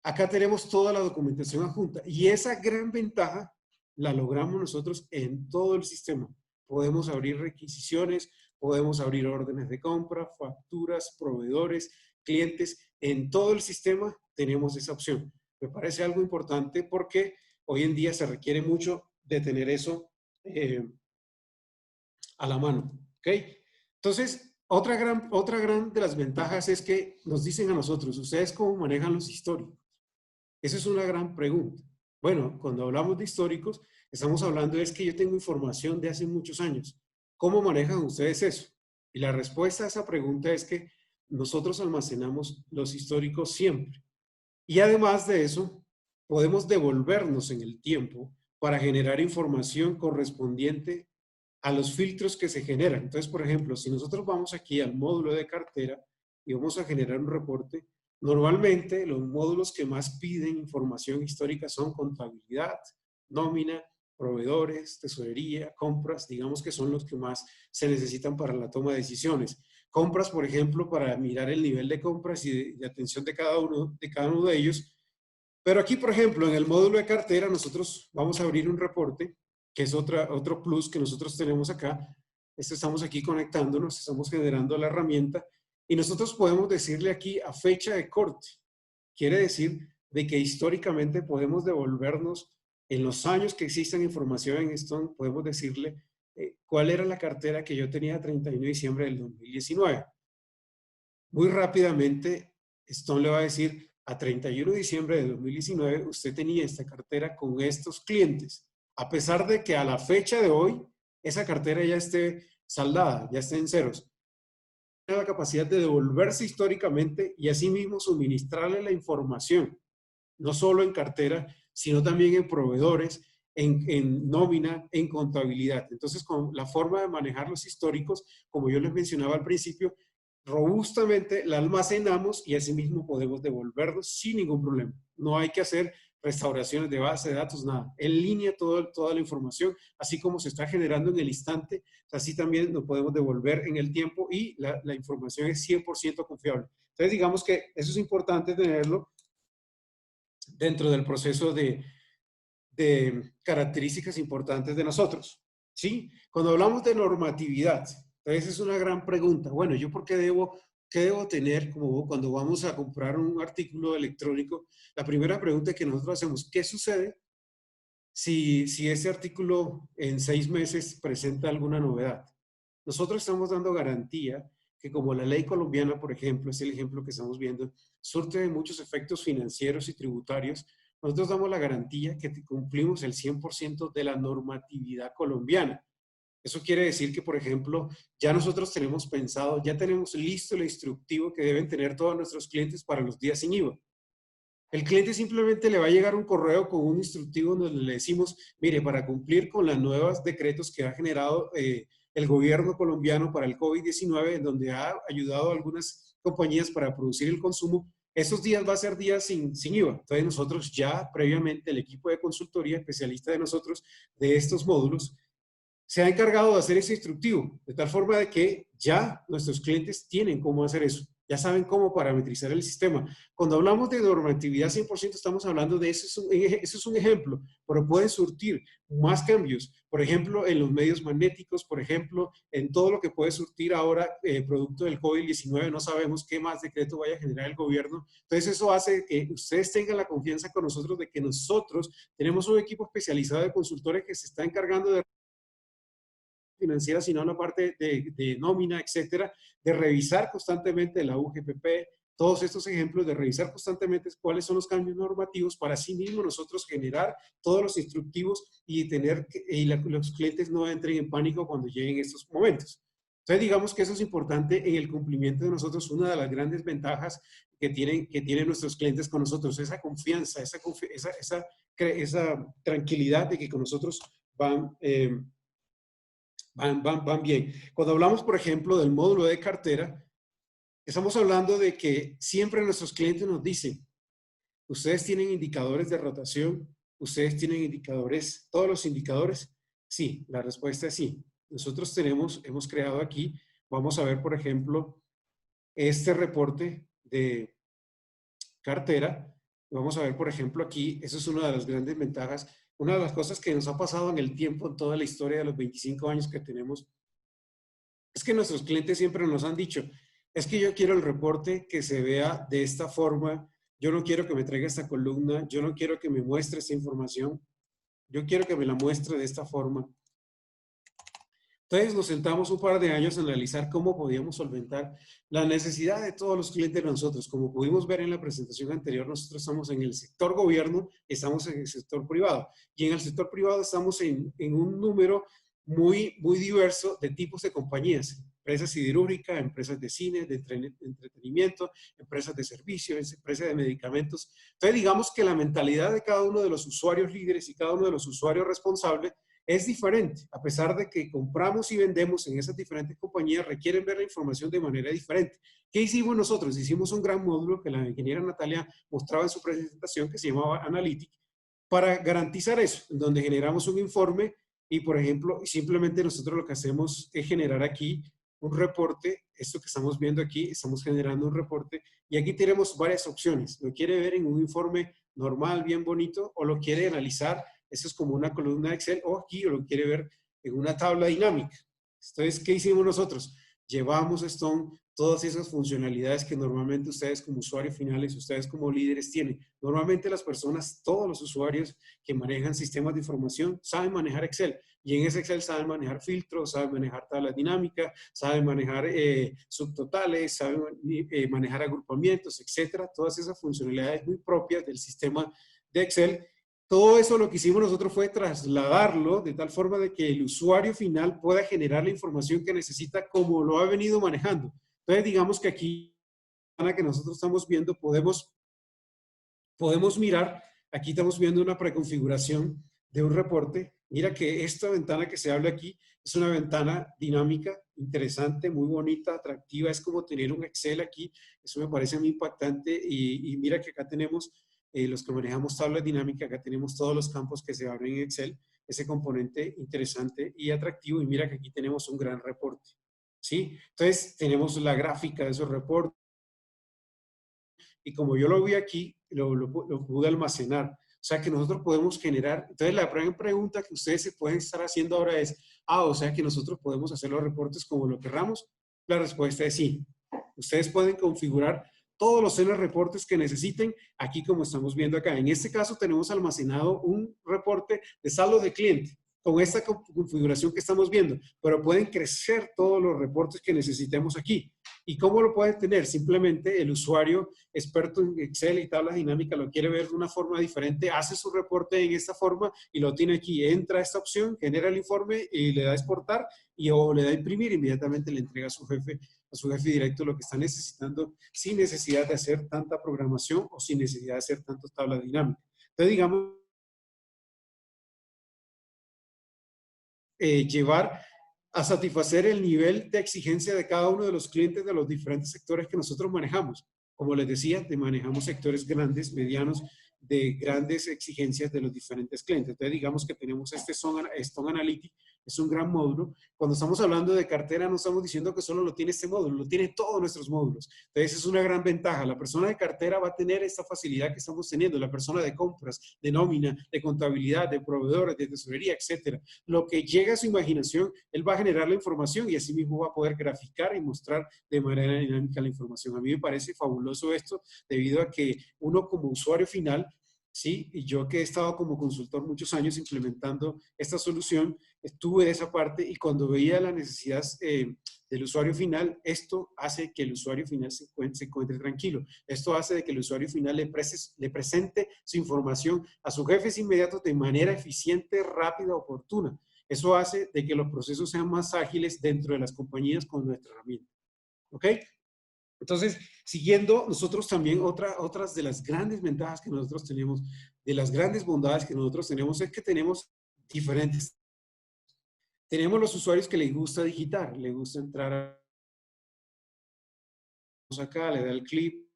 acá tenemos toda la documentación adjunta. Y esa gran ventaja la logramos nosotros en todo el sistema. Podemos abrir requisiciones, podemos abrir órdenes de compra, facturas, proveedores, clientes. En todo el sistema tenemos esa opción. Me parece algo importante porque hoy en día se requiere mucho de tener eso a la mano. ¿Ok? Entonces, otra gran de las ventajas es que nos dicen a nosotros, ¿ustedes cómo manejan los históricos? Esa es una gran pregunta. Bueno, cuando hablamos de históricos, estamos hablando es que yo tengo información de hace muchos años. ¿Cómo manejan ustedes eso? Y la respuesta a esa pregunta es que nosotros almacenamos los históricos siempre. Y además de eso, podemos devolvernos en el tiempo para generar información correspondiente a los filtros que se generan. Entonces, por ejemplo, si nosotros vamos aquí al módulo de cartera y vamos a generar un reporte, normalmente los módulos que más piden información histórica son contabilidad, nómina, proveedores, tesorería, compras, digamos que son los que más se necesitan para la toma de decisiones. Compras, por ejemplo, para mirar el nivel de compras y de atención de cada uno de ellos. Pero aquí, por ejemplo, en el módulo de cartera, nosotros vamos a abrir un reporte, que es otro plus que nosotros tenemos acá. Estamos aquí conectándonos, estamos generando la herramienta y nosotros podemos decirle aquí a fecha de corte. Quiere decir de que históricamente podemos devolvernos en los años que existen información en Stone, podemos decirle cuál era la cartera que yo tenía a 31 de diciembre del 2019. Muy rápidamente, Stone le va a decir, a 31 de diciembre de 2019, usted tenía esta cartera con estos clientes, a pesar de que a la fecha de hoy, esa cartera ya esté saldada, ya esté en ceros. Tiene la capacidad de devolverse históricamente y asimismo suministrarle la información, no solo en cartera, sino también en proveedores, en nómina, en contabilidad. Entonces, con la forma de manejar los históricos, como yo les mencionaba al principio, robustamente la almacenamos y asimismo podemos devolverlos sin ningún problema. No hay que hacer restauraciones de base de datos, nada. En línea toda la información, así como se está generando en el instante, así también lo podemos devolver en el tiempo y la información es 100% confiable. Entonces, digamos que eso es importante tenerlo dentro del proceso de características importantes de nosotros, ¿sí? Cuando hablamos de normatividad, entonces es una gran pregunta. Bueno, ¿yo por qué debo tener, como cuando vamos a comprar un artículo electrónico? La primera pregunta que nosotros hacemos, ¿qué sucede si ese artículo en 6 meses presenta alguna novedad? Nosotros estamos dando garantía que como la ley colombiana, por ejemplo, es el ejemplo que estamos viendo, surte de muchos efectos financieros y tributarios, nosotros damos la garantía que cumplimos el 100% de la normatividad colombiana. Eso quiere decir que, por ejemplo, ya nosotros tenemos pensado, ya tenemos listo el instructivo que deben tener todos nuestros clientes para los días sin IVA. El cliente simplemente le va a llegar un correo con un instructivo donde le decimos, mire, para cumplir con los nuevos decretos que ha generado el gobierno colombiano para el COVID-19, en donde ha ayudado a algunas compañías para producir el consumo, esos días va a ser días sin IVA. Entonces nosotros ya previamente, el equipo de consultoría especialista de nosotros, de estos módulos, se ha encargado de hacer ese instructivo, de tal forma de que ya nuestros clientes tienen cómo hacer eso. Ya saben cómo parametrizar el sistema. Cuando hablamos de normatividad 100%, estamos hablando de eso, eso es un ejemplo, pero pueden surtir más cambios. Por ejemplo, en los medios magnéticos, por ejemplo, en todo lo que puede surtir ahora producto del COVID-19, no sabemos qué más decreto vaya a generar el gobierno. Entonces, eso hace que ustedes tengan la confianza con nosotros de que nosotros tenemos un equipo especializado de consultores que se está encargando de financiera, sino la parte de nómina, etcétera, de revisar constantemente la UGPP, todos estos ejemplos, de revisar constantemente cuáles son los cambios normativos para así mismo nosotros generar todos los instructivos y tener los clientes no entren en pánico cuando lleguen estos momentos. Entonces, digamos que eso es importante en el cumplimiento de nosotros. Una de las grandes ventajas que tienen nuestros clientes con nosotros, esa confianza, esa tranquilidad de que con nosotros van bien. Cuando hablamos, por ejemplo, del módulo de cartera, estamos hablando de que siempre nuestros clientes nos dicen, ustedes tienen indicadores de rotación, ustedes tienen indicadores, todos los indicadores, Sí, la respuesta es sí. Nosotros hemos creado aquí, vamos a ver, por ejemplo, este reporte de cartera. Vamos a ver, por ejemplo, aquí, eso es una de las grandes ventajas. Una de las cosas que nos ha pasado en el tiempo, en toda la historia de los 25 años que tenemos, es que nuestros clientes siempre nos han dicho, es que yo quiero el reporte que se vea de esta forma, yo no quiero que me traiga esta columna, yo no quiero que me muestre esta información, yo quiero que me la muestre de esta forma. Entonces nos sentamos un par de años a analizar cómo podíamos solventar la necesidad de todos los clientes de nosotros. Como pudimos ver en la presentación anterior, nosotros estamos en el sector gobierno, estamos en el sector privado. Y en el sector privado estamos en un número muy diverso de tipos de compañías. Empresas siderúrgicas, empresas de cine, de entretenimiento, empresas de servicios, empresas de medicamentos. Entonces digamos que la mentalidad de cada uno de los usuarios líderes y cada uno de los usuarios responsables es diferente, a pesar de que compramos y vendemos en esas diferentes compañías, requieren ver la información de manera diferente. ¿Qué hicimos nosotros? Hicimos un gran módulo que la ingeniera Natalia mostraba en su presentación que se llamaba Analytics para garantizar eso, en donde generamos un informe y, por ejemplo, simplemente nosotros lo que hacemos es generar aquí un reporte, esto que estamos viendo aquí, estamos generando un reporte y aquí tenemos varias opciones. Lo quiere ver en un informe normal, bien bonito, o lo quiere analizar. Eso es como una columna de Excel o aquí o lo quiere ver en una tabla dinámica. Entonces, ¿qué hicimos nosotros? Llevamos a Stone todas esas funcionalidades que normalmente ustedes como usuarios finales, ustedes como líderes tienen. Normalmente las personas, todos los usuarios que manejan sistemas de información saben manejar Excel y en ese Excel saben manejar filtros, saben manejar tablas dinámicas, saben manejar subtotales, saben manejar agrupamientos, etcétera. Todas esas funcionalidades muy propias del sistema de Excel. Todo eso lo que hicimos nosotros fue trasladarlo de tal forma de que el usuario final pueda generar la información que necesita como lo ha venido manejando. Entonces, digamos que aquí, que nosotros estamos viendo, podemos mirar, aquí estamos viendo una preconfiguración de un reporte. Mira que esta ventana que se habla aquí es una ventana dinámica, interesante, muy bonita, atractiva. Es como tener un Excel aquí. Eso me parece muy impactante. Y mira que acá tenemos los que manejamos tablas dinámicas, acá tenemos todos los campos que se abren en Excel. Ese componente interesante y atractivo. Y mira que aquí tenemos un gran reporte. ¿Sí? Entonces, tenemos la gráfica de esos reportes y como yo lo vi aquí, lo pude almacenar. O sea que nosotros podemos generar, entonces la gran pregunta que ustedes se pueden estar haciendo ahora es, o sea que nosotros podemos hacer los reportes como lo querramos. La respuesta es sí. Ustedes pueden configurar todos los N reportes que necesiten, aquí como estamos viendo acá. En este caso tenemos almacenado un reporte de saldo de cliente con esta configuración que estamos viendo, pero pueden crecer todos los reportes que necesitemos aquí. ¿Y cómo lo pueden tener? Simplemente el usuario experto en Excel y tablas dinámicas lo quiere ver de una forma diferente, hace su reporte en esta forma y lo tiene aquí. Entra a esta opción, genera el informe y le da a exportar o le da a imprimir, inmediatamente le entrega a su jefe directo lo que está necesitando sin necesidad de hacer tanta programación o sin necesidad de hacer tantas tablas dinámicas. Entonces, digamos, llevar a satisfacer el nivel de exigencia de cada uno de los clientes de los diferentes sectores que nosotros manejamos. Como les decía, manejamos sectores grandes, medianos, de grandes exigencias de los diferentes clientes. Entonces, digamos que tenemos este Stone Analytics, es un gran módulo. Cuando estamos hablando de cartera, no estamos diciendo que solo lo tiene este módulo, lo tiene todos nuestros módulos. Entonces, es una gran ventaja. La persona de cartera va a tener esta facilidad que estamos teniendo, la persona de compras, de nómina, de contabilidad, de proveedores, de tesorería, etcétera. Lo que llega a su imaginación, él va a generar la información y así mismo va a poder graficar y mostrar de manera dinámica la información. A mí me parece fabuloso esto, debido a que uno como usuario final, sí, y yo que he estado como consultor muchos años implementando esta solución, estuve de esa parte y cuando veía la necesidad del usuario final, esto hace que el usuario final se encuentre tranquilo. Esto hace de que el usuario final le presente su información a sus jefes inmediatos de manera eficiente, rápida, oportuna. Eso hace de que los procesos sean más ágiles dentro de las compañías con nuestra herramienta. ¿Ok? Entonces, siguiendo, nosotros también, otras de las grandes ventajas que nosotros tenemos, de las grandes bondades que nosotros tenemos, es que tenemos diferentes. Tenemos los usuarios que les gusta digitar, les gusta entrar acá, le da el clip,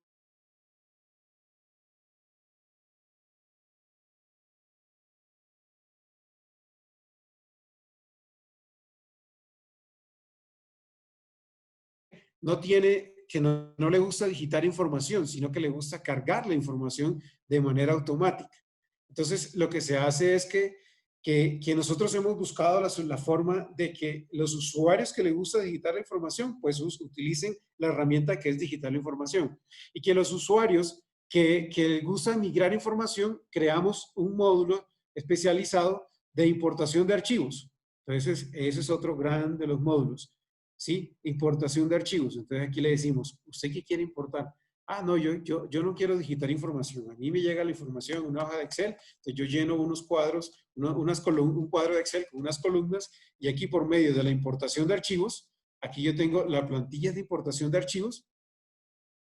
no le gusta digitar información, sino que le gusta cargar la información de manera automática. Entonces, lo que se hace es que nosotros hemos buscado la forma de que los usuarios que les gusta digitar la información, pues utilicen la herramienta que es digitar la información. Y que los usuarios que les gusta migrar información, creamos un módulo especializado de importación de archivos. Entonces, ese es otro gran de los módulos, ¿sí? Importación de archivos. Entonces, aquí le decimos, ¿usted qué quiere importar? Ah, no, yo no quiero digitar información. A mí me llega la información en una hoja de Excel, entonces yo lleno unos cuadros, un cuadro de Excel con unas columnas, y aquí por medio de la importación de archivos, aquí yo tengo la plantilla de importación de archivos,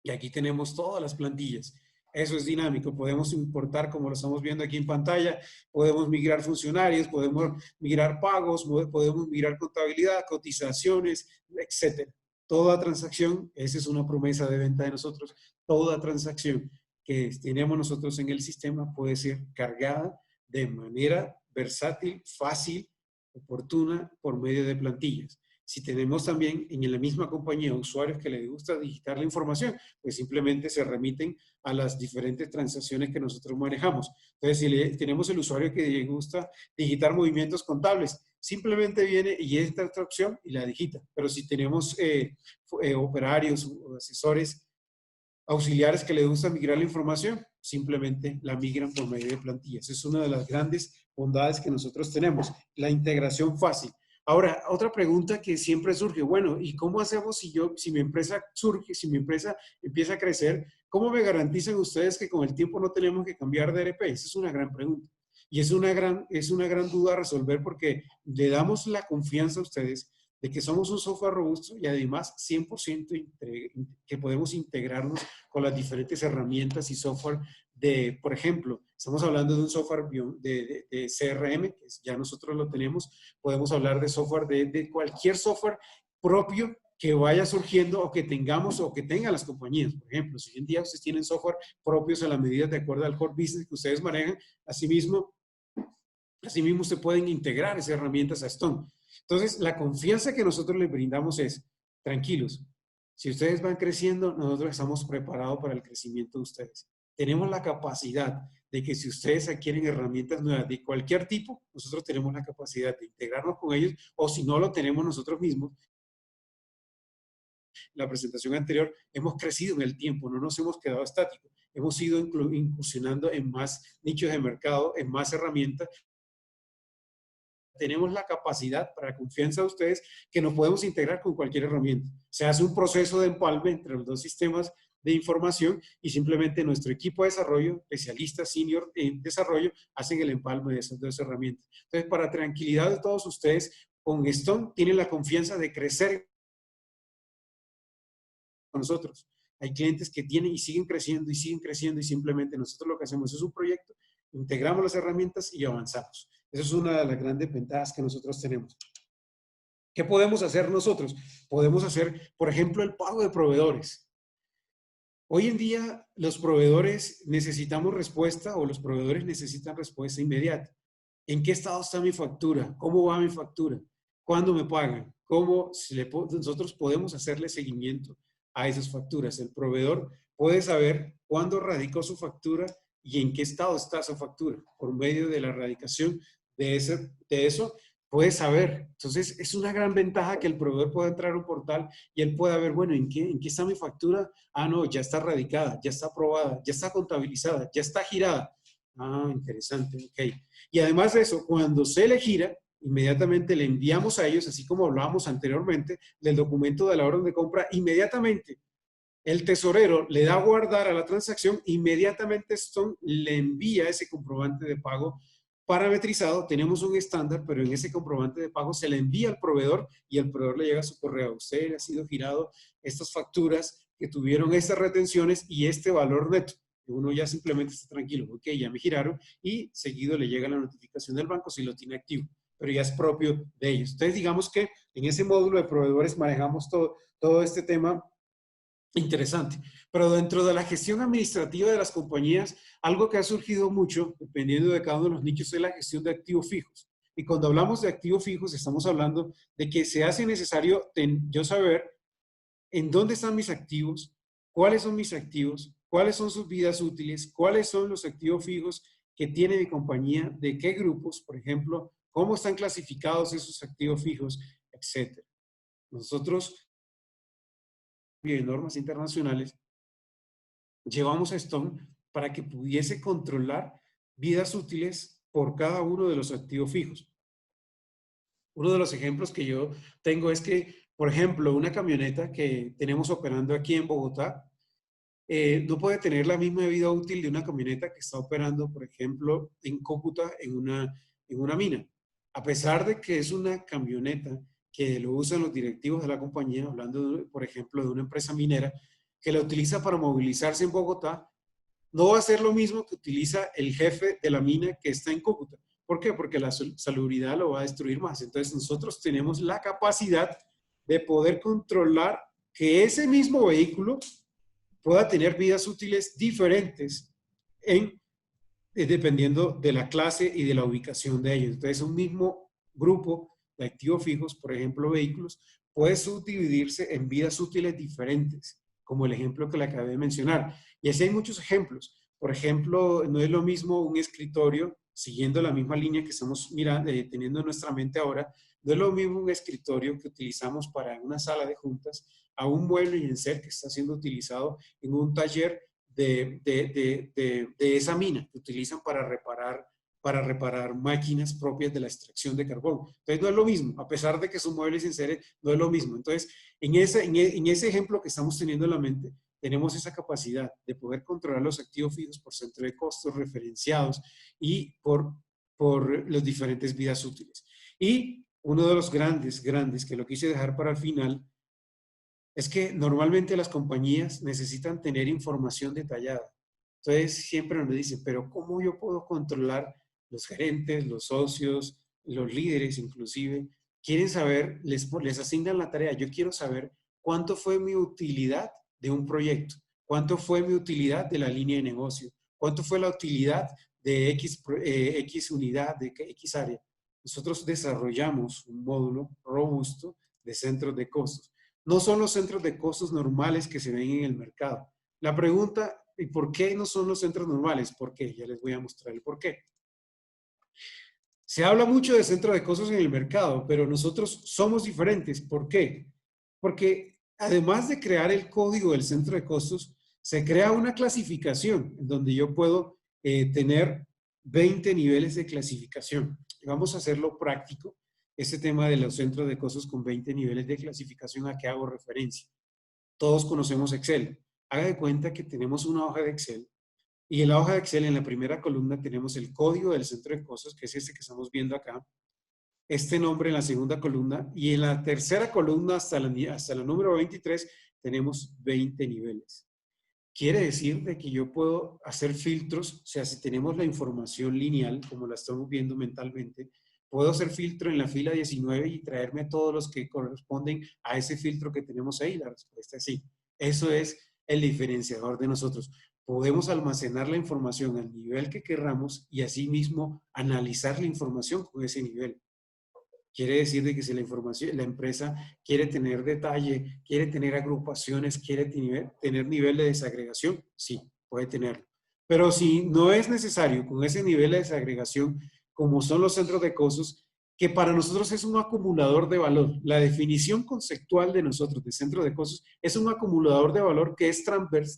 y aquí tenemos todas las plantillas. Eso es dinámico. Podemos importar, como lo estamos viendo aquí en pantalla, podemos migrar funcionarios, podemos migrar pagos, podemos migrar contabilidad, cotizaciones, etcétera. Toda transacción, esa es una promesa de venta de nosotros, toda transacción que tenemos nosotros en el sistema puede ser cargada de manera versátil, fácil, oportuna, por medio de plantillas. Si tenemos también en la misma compañía usuarios que les gusta digitar la información, pues simplemente se remiten a las diferentes transacciones que nosotros manejamos. Entonces, si tenemos el usuario que le gusta digitar movimientos contables, simplemente viene y entra esta opción y la digita. Pero si tenemos operarios o asesores auxiliares que les gusta migrar la información, simplemente la migran por medio de plantillas. Es una de las grandes bondades que nosotros tenemos, la integración fácil. Ahora, otra pregunta que siempre surge, bueno, ¿y cómo hacemos si mi empresa surge, si mi empresa empieza a crecer? ¿Cómo me garantizan ustedes que con el tiempo no tenemos que cambiar de ERP? Esa es una gran pregunta. Y es una gran duda a resolver, porque le damos la confianza a ustedes de que somos un software robusto y además 100% que podemos integrarnos con las diferentes herramientas y software de, por ejemplo, estamos hablando de un software de CRM, que ya nosotros lo tenemos, podemos hablar de software, de cualquier software propio que vaya surgiendo o que tengamos o que tengan las compañías. Por ejemplo, si hoy en día ustedes tienen software propios a la medida de acuerdo al core business que ustedes manejan, asimismo se pueden integrar esas herramientas a Stone. Entonces, la confianza que nosotros les brindamos es, tranquilos, si ustedes van creciendo, nosotros estamos preparados para el crecimiento de ustedes. Tenemos la capacidad de que si ustedes adquieren herramientas nuevas de cualquier tipo, nosotros tenemos la capacidad de integrarnos con ellos, o si no lo tenemos nosotros mismos. La presentación anterior, hemos crecido en el tiempo, no nos hemos quedado estáticos. Hemos ido incursionando en más nichos de mercado, en más herramientas. Tenemos la capacidad, para la confianza de ustedes, que nos podemos integrar con cualquier herramienta. Se hace un proceso de empalme entre los dos sistemas de información y simplemente nuestro equipo de desarrollo, especialistas senior en desarrollo, hacen el empalme de esas dos herramientas. Entonces, para tranquilidad de todos ustedes, con Stone tienen la confianza de crecer con nosotros. Hay clientes que tienen y siguen creciendo y simplemente nosotros lo que hacemos es un proyecto, integramos las herramientas y avanzamos. Esa es una de las grandes ventajas que nosotros tenemos. ¿Qué podemos hacer nosotros? Podemos hacer, por ejemplo, el pago de proveedores. Hoy en día los proveedores necesitamos respuesta, o los proveedores necesitan respuesta inmediata. ¿En qué estado está mi factura? ¿Cómo va mi factura? ¿Cuándo me pagan? Nosotros podemos hacerle seguimiento a esas facturas. El proveedor puede saber cuándo radicó su factura y en qué estado está su factura. Por medio de la radicación de eso, puede saber. Entonces, es una gran ventaja que el proveedor pueda entrar a un portal y él pueda ver, bueno, ¿en qué está mi factura? Ah, no, ya está radicada, ya está aprobada, ya está contabilizada, ya está girada. Ah, interesante, ok. Y además de eso, cuando se le gira, inmediatamente le enviamos a ellos, así como hablábamos anteriormente, del documento de la orden de compra, inmediatamente el tesorero le da a guardar a la transacción, inmediatamente Stone le envía ese comprobante de pago parametrizado. Tenemos un estándar, pero en ese comprobante de pago se le envía al proveedor y el proveedor le llega a su correo. Usted ha sido girado estas facturas que tuvieron estas retenciones y este valor neto. Uno ya simplemente está tranquilo, ok, ya me giraron, y seguido le llega la notificación del banco si lo tiene activo, pero ya es propio de ellos. Entonces, digamos que en ese módulo de proveedores manejamos todo este tema interesante. Pero dentro de la gestión administrativa de las compañías, algo que ha surgido mucho, dependiendo de cada uno de los nichos, es la gestión de activos fijos. Y cuando hablamos de activos fijos, estamos hablando de que se hace necesario yo saber en dónde están mis activos, cuáles son mis activos, cuáles son sus vidas útiles, cuáles son los activos fijos que tiene mi compañía, de qué grupos, por ejemplo, cómo están clasificados esos activos fijos, etcétera. Nosotros, en normas internacionales, llevamos a Stone para que pudiese controlar vidas útiles por cada uno de los activos fijos. Uno de los ejemplos que yo tengo es que, por ejemplo, una camioneta que tenemos operando aquí en Bogotá no puede tener la misma vida útil de una camioneta que está operando, por ejemplo, en Cúcuta en una mina. A pesar de que es una camioneta que lo usan los directivos de la compañía, hablando, por ejemplo, de una empresa minera, que la utiliza para movilizarse en Bogotá, no va a ser lo mismo que utiliza el jefe de la mina que está en Cúcuta. ¿Por qué? Porque la salubridad lo va a destruir más. Entonces nosotros tenemos la capacidad de poder controlar que ese mismo vehículo pueda tener vidas útiles diferentes dependiendo de la clase y de la ubicación de ellos. Entonces un mismo grupo de activos fijos, por ejemplo vehículos, puede subdividirse en vidas útiles diferentes, como el ejemplo que le acabé de mencionar. Y así hay muchos ejemplos. Por ejemplo, no es lo mismo un escritorio, siguiendo la misma línea que estamos teniendo en nuestra mente ahora, no es lo mismo un escritorio que utilizamos para una sala de juntas a un mueble y enser que está siendo utilizado en un taller de esa mina que utilizan para reparar máquinas propias de la extracción de carbón. Entonces no es lo mismo, a pesar de que son muebles y enseres, no es lo mismo. Entonces, en ese ejemplo que estamos teniendo en la mente, tenemos esa capacidad de poder controlar los activos fijos por centro de costos referenciados y por las diferentes vidas útiles. Y uno de los grandes, que lo quise dejar para el final, es que normalmente las compañías necesitan tener información detallada. Entonces siempre nos dicen, pero ¿cómo yo puedo controlar? Los gerentes, los socios, los líderes inclusive, quieren saber, les asignan la tarea, yo quiero saber cuánto fue mi utilidad de un proyecto, cuánto fue mi utilidad de la línea de negocio, cuánto fue la utilidad de X unidad, de X área. Nosotros desarrollamos un módulo robusto de centros de costos. No son los centros de costos normales que se ven en el mercado. La pregunta, ¿y por qué no son los centros normales? ¿Por qué? Ya les voy a mostrar el por qué. Se habla mucho de centro de costos en el mercado, pero nosotros somos diferentes. ¿Por qué? Porque además de crear el código del centro de costos, se crea una clasificación en donde yo puedo tener 20 niveles de clasificación. Vamos a hacerlo práctico. Este tema de los centros de costos con 20 niveles de clasificación, ¿a qué hago referencia? Todos conocemos Excel. Haga de cuenta que tenemos una hoja de Excel y en la hoja de Excel, en la primera columna, tenemos el código del centro de costos, que es este que estamos viendo acá. Este nombre en la segunda columna y en la tercera columna hasta la número 23 tenemos 20 niveles. Quiere decir de que yo puedo hacer filtros, o sea, si tenemos la información lineal, como la estamos viendo mentalmente, puedo hacer filtro en la fila 19 y traerme todos los que corresponden a ese filtro que tenemos ahí. La respuesta es sí. Eso es el diferenciador de nosotros. Podemos almacenar la información al nivel que querramos y asimismo analizar la información con ese nivel. Quiere decir de que si la empresa quiere tener detalle, quiere tener agrupaciones, quiere tener nivel de desagregación, sí, puede tenerlo. Pero si no es necesario con ese nivel de desagregación, como son los centros de costos, que para nosotros es un acumulador de valor. La definición conceptual de nosotros de centro de costos es un acumulador de valor que es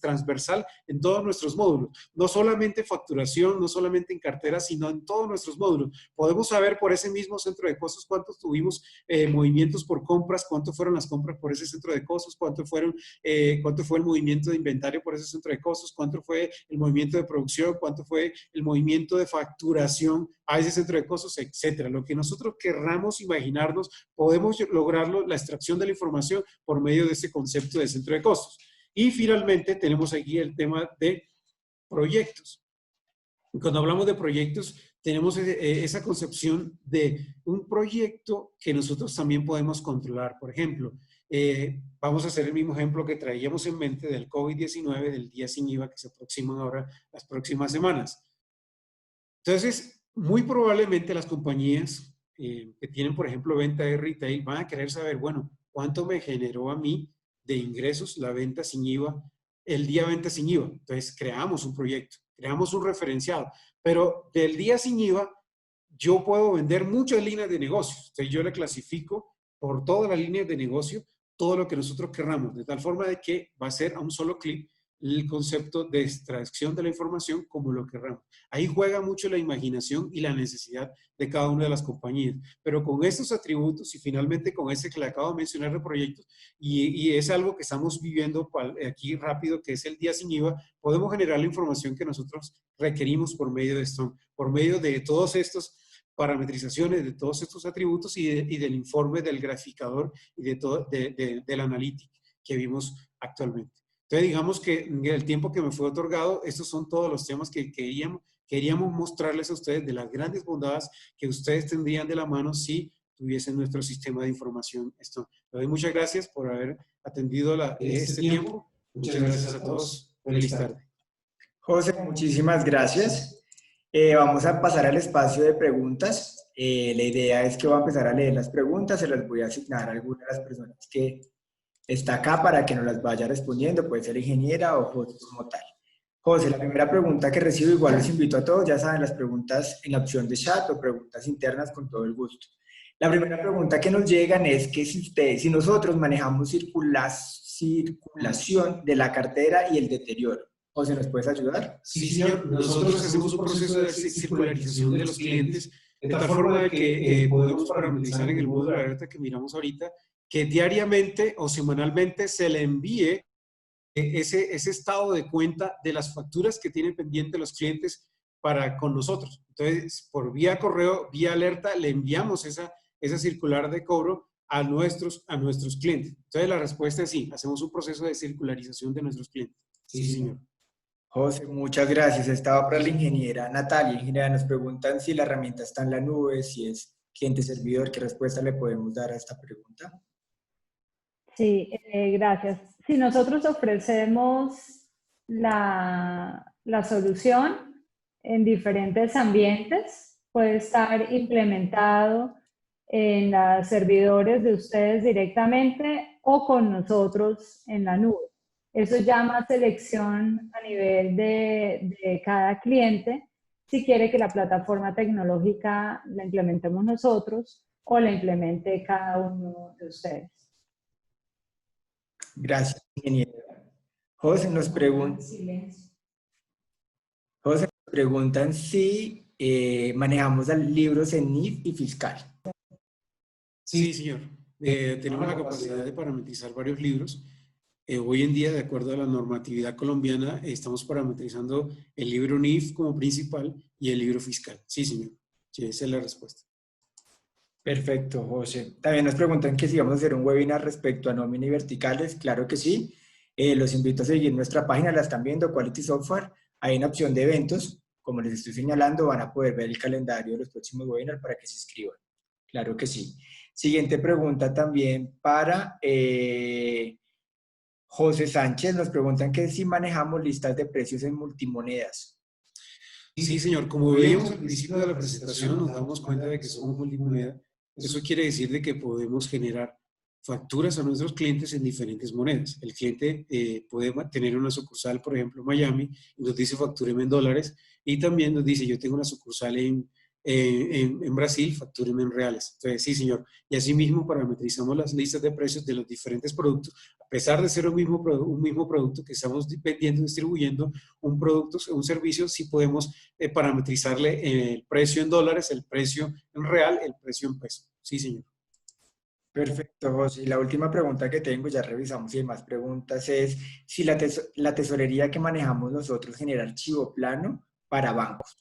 transversal en todos nuestros módulos. No solamente facturación, no solamente en cartera, sino en todos nuestros módulos. Podemos saber por ese mismo centro de costos cuántos tuvimos movimientos por compras, cuánto fueron las compras por ese centro de costos, cuánto fue el movimiento de inventario por ese centro de costos, cuánto fue el movimiento de producción, cuánto fue el movimiento de facturación a ese centro de costos, etcétera. Lo que nosotros querramos imaginarnos, podemos lograrlo, la extracción de la información por medio de este concepto de centro de costos. Y finalmente tenemos aquí el tema de proyectos. Y cuando hablamos de proyectos, tenemos esa concepción de un proyecto que nosotros también podemos controlar. Por ejemplo, vamos a hacer el mismo ejemplo que traíamos en mente del COVID-19, del día sin IVA que se aproximan ahora las próximas semanas. Entonces, muy probablemente las compañías que tienen, por ejemplo, venta de retail van a querer saber, bueno, ¿cuánto me generó a mí de ingresos, la venta sin IVA, el día venta sin IVA. Entonces creamos un proyecto, creamos un referenciado, pero del día sin IVA yo puedo vender muchas líneas de negocios. Entonces yo le clasifico por todas las líneas de negocio todo lo que nosotros querramos, de tal forma de que va a ser a un solo clic el concepto de extracción de la información como lo querramos. Ahí juega mucho la imaginación y la necesidad de cada una de las compañías, pero con estos atributos y finalmente con ese que le acabo de mencionar de proyectos, y es algo que estamos viviendo aquí rápido, que es el día sin IVA, podemos generar la información que nosotros requerimos por medio de esto, por medio de todos estos parametrizaciones, de todos estos atributos y del informe del graficador y del analytic que vimos actualmente. Entonces, digamos que en el tiempo que me fue otorgado, estos son todos los temas que queríamos mostrarles a ustedes de las grandes bondades que ustedes tendrían de la mano si tuviesen nuestro sistema de información. Les doy muchas gracias por haber atendido este tiempo. Muchas gracias a todos. Feliz tarde. José, muchísimas gracias. Vamos a pasar al espacio de preguntas. La idea es que voy a empezar a leer las preguntas, se las voy a asignar a alguna de las personas que está acá para que nos las vaya respondiendo, puede ser ingeniera o José como tal. José, la primera pregunta que recibo, igual los invito a todos, ya saben, las preguntas en la opción de chat o preguntas internas con todo el gusto. La primera pregunta que nos llegan es que si nosotros manejamos circulación de la cartera y el deterioro, José, ¿nos puedes ayudar? Sí, señor. Nosotros hacemos un proceso de circularización de los clientes de tal forma de que podemos parametrizar en el módulo de alerta que miramos ahorita, que diariamente o semanalmente se le envíe ese estado de cuenta de las facturas que tienen pendientes los clientes con nosotros. Entonces, por vía correo, vía alerta, le enviamos esa circular de cobro a nuestros clientes. Entonces, la respuesta es sí, hacemos un proceso de circularización de nuestros clientes. Sí, señor. José, muchas gracias. Estaba para la ingeniera Natalia. Ingeniera, nos preguntan si la herramienta está en la nube, si es cliente-servidor. ¿Qué respuesta le podemos dar a esta pregunta? Sí, gracias. Si nosotros ofrecemos la solución en diferentes ambientes, puede estar implementado en los servidores de ustedes directamente o con nosotros en la nube. Eso llama selección a nivel de cada cliente, si quiere que la plataforma tecnológica la implementemos nosotros o la implemente cada uno de ustedes. Gracias, ingeniera. José, nos preguntan si manejamos libros en NIF y fiscal. Sí, señor. Tenemos la capacidad de parametrizar varios libros. Hoy en día, de acuerdo a la normatividad colombiana, estamos parametrizando el libro NIF como principal y el libro fiscal. Sí, señor. Sí, esa es la respuesta. Perfecto, José. También nos preguntan que si vamos a hacer un webinar respecto a nómina y verticales. Claro que sí. Los invito a seguir nuestra página, la están viendo, Quality Software. Hay una opción de eventos. Como les estoy señalando, van a poder ver el calendario de los próximos webinars para que se inscriban. Claro que sí. Siguiente pregunta también para José Sánchez. Nos preguntan que si manejamos listas de precios en multimonedas. Sí, señor. Como veíamos al principio de la presentación, nos damos cuenta de que somos multimoneda. Eso quiere decir de que podemos generar facturas a nuestros clientes en diferentes monedas. El cliente puede tener una sucursal, por ejemplo, en Miami, y nos dice factúreme en dólares, y también nos dice yo tengo una sucursal en Brasil, factúreme en reales. Entonces, sí, señor. Y asimismo parametrizamos las listas de precios de los diferentes productos. A pesar de ser un mismo producto que estamos vendiendo, distribuyendo, un servicio, sí podemos parametrizarle el precio en dólares, el precio en real, el precio en peso. Sí, señor. Perfecto, José. Y la última pregunta que tengo, ya revisamos si hay más preguntas, es si la tesorería que manejamos nosotros genera archivo plano para bancos.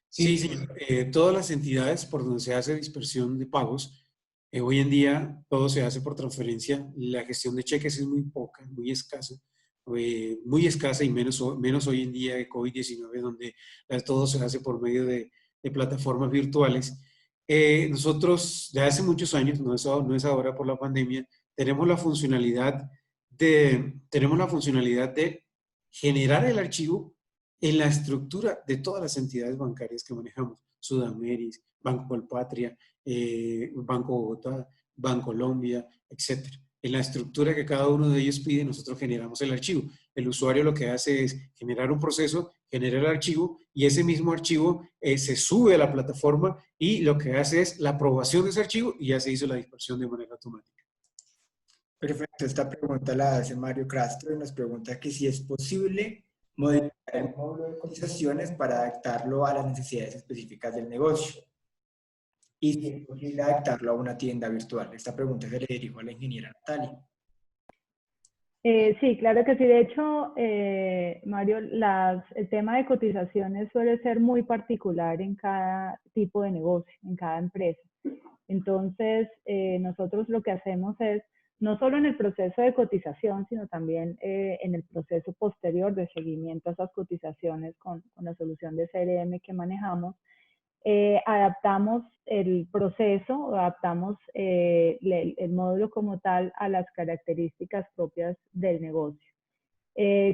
Sí, señor. Todas las entidades por donde se hace dispersión de pagos, hoy en día todo se hace por transferencia. La gestión de cheques es muy poca, muy escasa y menos hoy en día de COVID-19, donde todo se hace por medio de plataformas virtuales. Nosotros, de hace muchos años, no es ahora por la pandemia, tenemos la funcionalidad de generar el archivo en la estructura de todas las entidades bancarias que manejamos. Sudameris, Banco Colpatria, Banco Bogotá, Bancolombia, etc. en la estructura que cada uno de ellos pide, nosotros generamos el archivo. El usuario lo que hace es generar un proceso, genera el archivo y ese mismo archivo se sube a la plataforma y lo que hace es la aprobación de ese archivo y ya se hizo la dispersión de manera automática. Perfecto, esta pregunta la hace Mario Castro y nos pregunta que si es posible modificar el módulo de cotizaciones para adaptarlo a las necesidades específicas del negocio y si es posible adaptarlo a una tienda virtual. Esta pregunta se le dirijo a la ingeniera Natalia. Sí, claro que sí. De hecho, Mario, el tema de cotizaciones suele ser muy particular en cada tipo de negocio, en cada empresa. Entonces, nosotros lo que hacemos es, no solo en el proceso de cotización, sino también en el proceso posterior de seguimiento a esas cotizaciones con la solución de CRM que manejamos, adaptamos el proceso, adaptamos el módulo como tal a las características propias del negocio.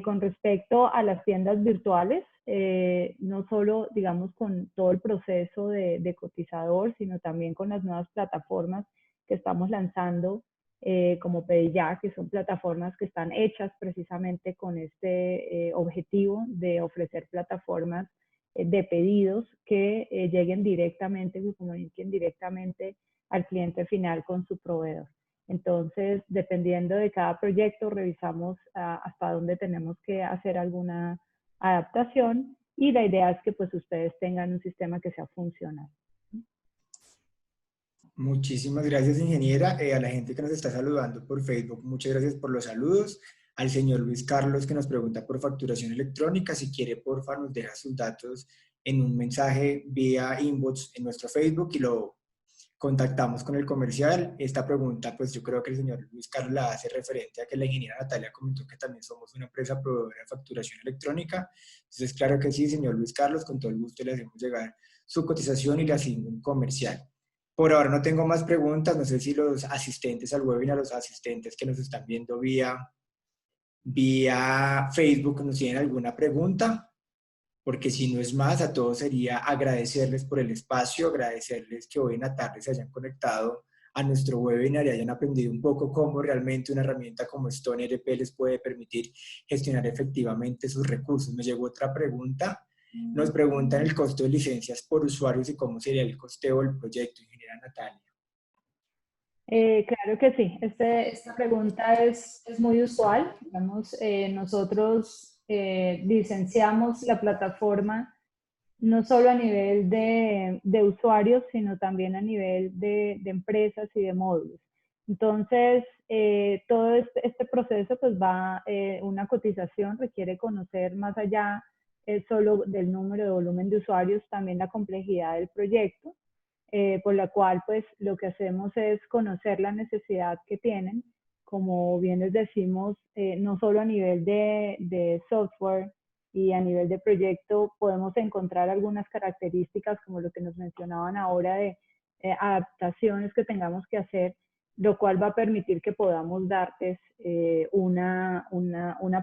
Con respecto a las tiendas virtuales, no solo, digamos, con todo el proceso de cotizador, sino también con las nuevas plataformas que estamos lanzando, como PediYa, que son plataformas que están hechas precisamente con este objetivo de ofrecer plataformas de pedidos que lleguen directamente, que comuniquen directamente al cliente final con su proveedor. Entonces, dependiendo de cada proyecto, revisamos hasta dónde tenemos que hacer alguna adaptación y la idea es que pues ustedes tengan un sistema que sea funcional. Muchísimas gracias, ingeniera. A la gente que nos está saludando por Facebook, muchas gracias por los saludos. Al señor Luis Carlos que nos pregunta por facturación electrónica, si quiere, porfa, nos deja sus datos en un mensaje vía inbox en nuestro Facebook y lo contactamos con el comercial. Esta pregunta, pues yo creo que el señor Luis Carlos la hace referente a que la ingeniera Natalia comentó que también somos una empresa proveedora de facturación electrónica. Entonces, claro que sí, señor Luis Carlos, con todo el gusto le hacemos llegar su cotización y le asigno un comercial. Por ahora no tengo más preguntas, no sé si los asistentes al webinar, los asistentes que nos están viendo vía Facebook nos tienen alguna pregunta, porque si no es más, a todos sería agradecerles por el espacio, agradecerles que hoy en la tarde se hayan conectado a nuestro webinar y hayan aprendido un poco cómo realmente una herramienta como Stone ERP les puede permitir gestionar efectivamente sus recursos. Me llegó otra pregunta, nos preguntan el costo de licencias por usuarios y cómo sería el costeo del proyecto, ingeniera Natalia. Claro que sí, esta pregunta es muy usual. Digamos, nosotros licenciamos la plataforma no solo a nivel de usuarios, sino también a nivel de empresas y de módulos. Entonces, todo este proceso pues va, una cotización requiere conocer más allá solo del número de volumen de usuarios, también la complejidad del proyecto. Por la cual pues lo que hacemos es conocer la necesidad que tienen, como bien les decimos, no solo a nivel de software y a nivel de proyecto podemos encontrar algunas características como lo que nos mencionaban ahora de adaptaciones que tengamos que hacer, lo cual va a permitir que podamos darles una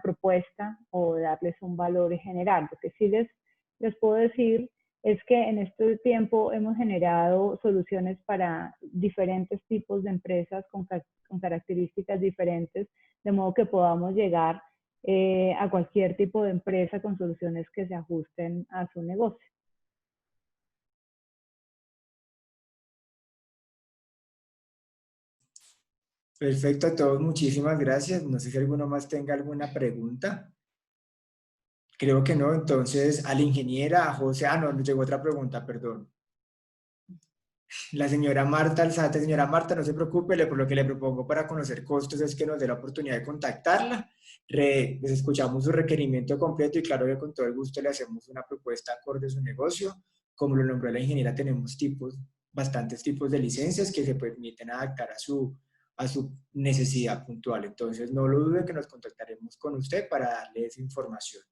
propuesta o darles un valor general. Lo que sí les puedo decir es que en este tiempo hemos generado soluciones para diferentes tipos de empresas con características diferentes, de modo que podamos llegar a cualquier tipo de empresa con soluciones que se ajusten a su negocio. Perfecto a todos, muchísimas gracias. No sé si alguno más tenga alguna pregunta. Creo que no, entonces a la ingeniera, a José, no, nos llegó otra pregunta, perdón. La señora Marta Alzate, señora Marta, no se preocupe, por lo que le propongo para conocer costos es que nos dé la oportunidad de contactarla, les escuchamos su requerimiento completo y claro que con todo el gusto le hacemos una propuesta acorde a su negocio. Como lo nombró la ingeniera, tenemos bastantes tipos de licencias que se permiten adaptar a su necesidad puntual. Entonces no lo dude que nos contactaremos con usted para darle esa información.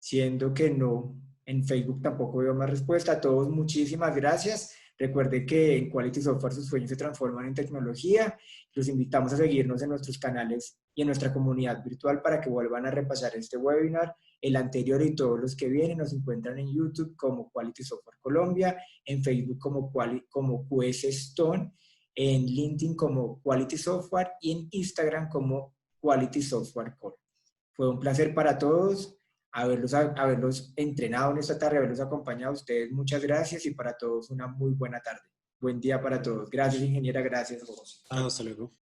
Siendo que no, en Facebook tampoco veo más respuesta. A todos, muchísimas gracias. Recuerde que en Quality Software sus sueños se transforman en tecnología. Los invitamos a seguirnos en nuestros canales y en nuestra comunidad virtual para que vuelvan a repasar este webinar, el anterior y todos los que vienen. Nos encuentran en YouTube como Quality Software Colombia, en Facebook como QS Stone en LinkedIn como Quality Software y en Instagram como Quality Software Core. Fue un placer para todos haberlos entrenado en esta tarde, haberlos acompañado a ustedes. Muchas gracias y para todos una muy buena tarde. Buen día para todos. Gracias, ingeniera. Gracias, José. Hasta luego.